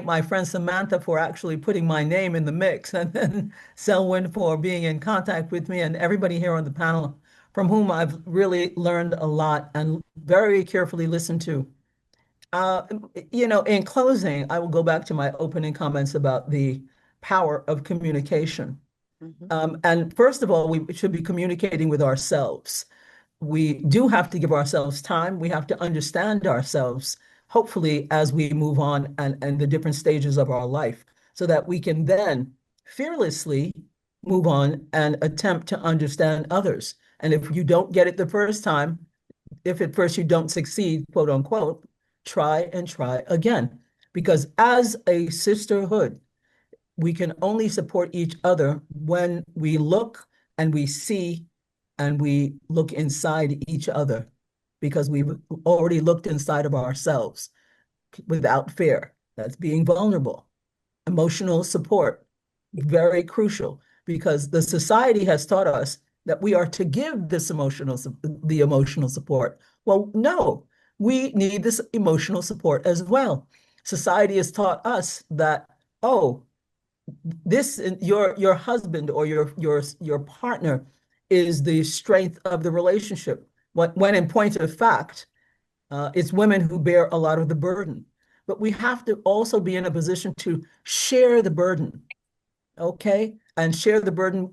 my friend Samantha for actually putting my name in the mix, and then Selwyn for being in contact with me, and everybody here on the panel from whom I've really learned a lot and very carefully listened to. In closing, I will go back to my opening comments about the power of communication. And first of all, we should be communicating with ourselves. We do have to give ourselves time. We have to understand ourselves, hopefully, as we move on and the different stages of our life, so that we can then fearlessly move on and attempt to understand others. And if you don't get it the first time, if at first you don't succeed, quote unquote, try and try again. Because as a sisterhood, we can only support each other when we look and we see and we look inside each other, because we've already looked inside of ourselves without fear. That's being vulnerable. Emotional support, very crucial, because the society has taught us that we are to give the emotional support. Well, no, we need this emotional support as well. Society has taught us that, oh, this your husband or your partner is the strength of the relationship. When in point of fact, it's women who bear a lot of the burden. But we have to also be in a position to share the burden, okay? And share the burden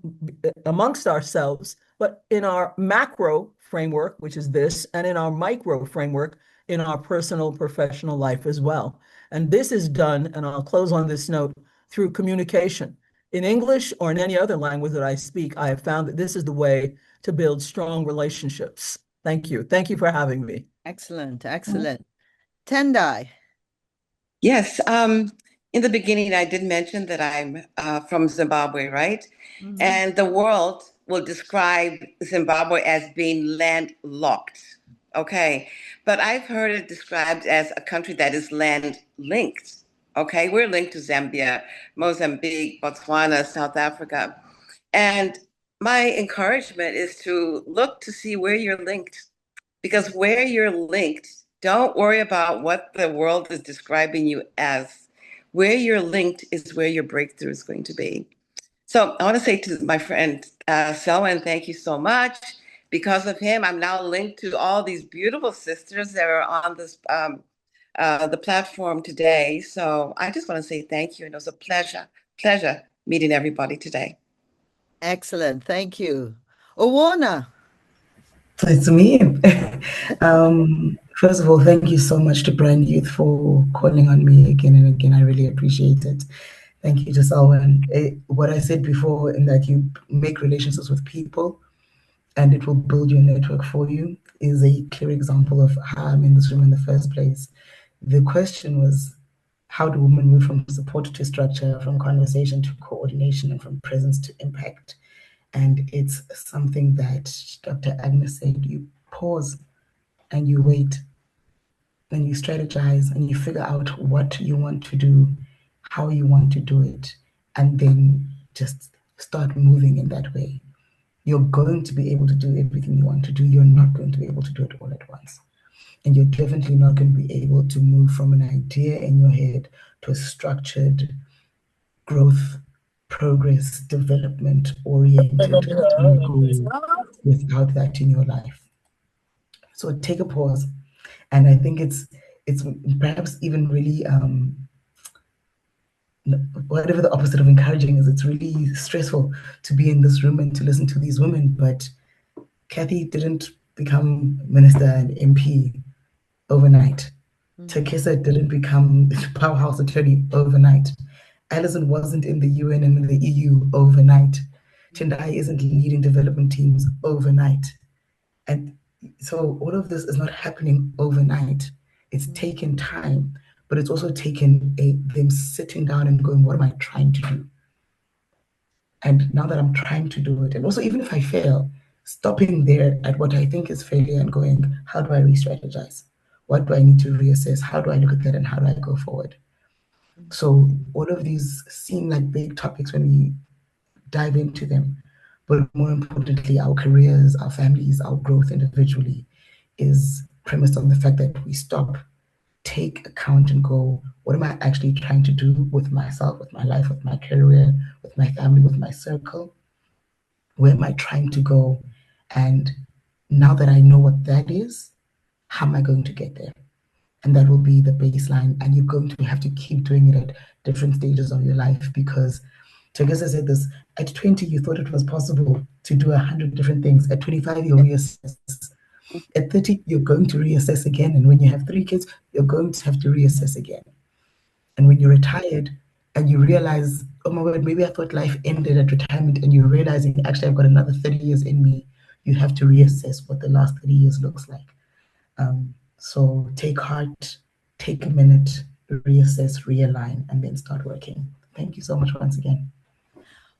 amongst ourselves, but in our macro framework, which is this, and in our micro framework, in our personal, professional life as well. And this is done, and I'll close on this note, through communication. In English or in any other language that I speak, I have found that this is the way to build strong relationships. Thank you. Thank you for having me. Excellent, excellent. Tendai. Yes. In the beginning, I did mention that I'm from Zimbabwe, right? And the world will describe Zimbabwe as being landlocked. Okay. But I've heard it described as a country that is land linked. Okay. We're linked to Zambia, Mozambique, Botswana, South Africa. And my encouragement is to look to see where you're linked, because where you're linked, don't worry about what the world is describing you as. Where you're linked is where your breakthrough is going to be. So I want to say to my friend Selwyn, thank you so much. Because of him, I'm now linked to all these beautiful sisters that are on this the platform today. So I just want to say thank you, and it was a pleasure meeting everybody today. Excellent, thank you. Owana. So it's me. First of all, thank you so much to Brand Youth for calling on me again and again. I really appreciate it. Thank you to Selwyn. What I said before, in that you make relationships with people and it will build your network for you, is a clear example of how I'm in this room in the first place. The question was, how do women move from support to structure, from conversation to coordination, and from presence to impact? And it's something that Dr. Agnes said, you pause and you wait and you strategize and you figure out what you want to do, how you want to do it, and then just start moving in that way. You're going to be able to do everything you want to do. You're not going to be able to do it all at once. And you're definitely not going to be able to move from an idea in your head to a structured growth, progress, development oriented goal without that in your life. So take a pause. And I think it's perhaps even really whatever the opposite of encouraging is, it's really stressful to be in this room and to listen to these women. But Kathy didn't become minister and MP overnight. Takisa didn't become powerhouse attorney overnight. Alison wasn't in the UN and in the EU overnight. Tendai isn't leading development teams overnight. And so all of this is not happening overnight. It's taken time, but it's also taken them sitting down and going, what am I trying to do? And now that I'm trying to do it, and also even if I fail, stopping there at what I think is failure and going, how do I re-strategize? What do I need to reassess? How do I look at that and how do I go forward? So all of these seem like big topics when we dive into them, but more importantly, our careers, our families, our growth individually is premised on the fact that we stop, take account and go, what am I actually trying to do with myself, with my life, with my career, with my family, with my circle? Where am I trying to go? And now that I know what that is, how am I going to get there? And that will be the baseline. And you're going to have to keep doing it at different stages of your life because Tegesa said this, at 20, you thought it was possible to do 100 different things. At 25, you'll reassess. At 30, you're going to reassess again. And when you have 3 kids, you're going to have to reassess again. And when you're retired and you realize, oh my God, maybe I thought life ended at retirement, and you're realizing, actually, I've got another 30 years in me, you have to reassess what the last 30 years looks like. So take heart, take a minute, reassess, realign, and then start working. Thank you so much once again.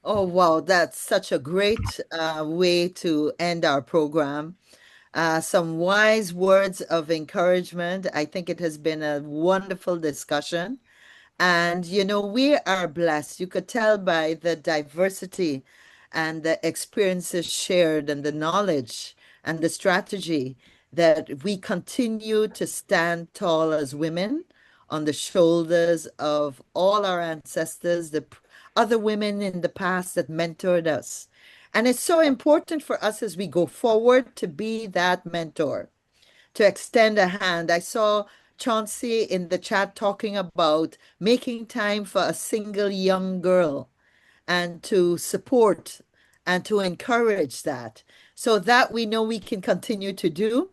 Oh, wow. That's such a great way to end our program. Some wise words of encouragement. I think it has been a wonderful discussion. And, we are blessed. You could tell by the diversity and the experiences shared and the knowledge and the strategy that we continue to stand tall as women on the shoulders of all our ancestors, the other women in the past that mentored us. And it's so important for us as we go forward to be that mentor, to extend a hand. I saw Chauncey in the chat talking about making time for a single young girl and to support and to encourage that so that we know we can continue to do.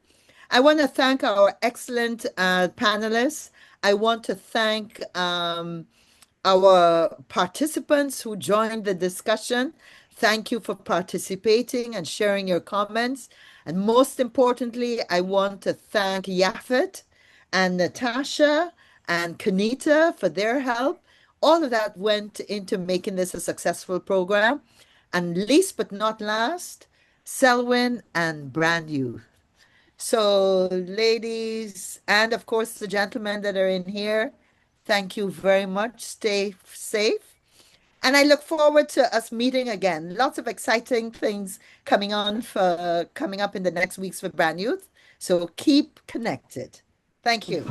I want to thank our excellent panelists. I want to thank our participants who joined the discussion. Thank you for participating and sharing your comments. And most importantly, I want to thank Yafet and Natasha and Kanita for their help. All of that went into making this a successful program. And least but not last, Selwyn and Brand Youth. So, ladies, and of course, the gentlemen that are in here, thank you very much. Stay safe. And I look forward to us meeting again. Lots of exciting things coming up in the next weeks for Brand Youth. So keep connected. Thank you.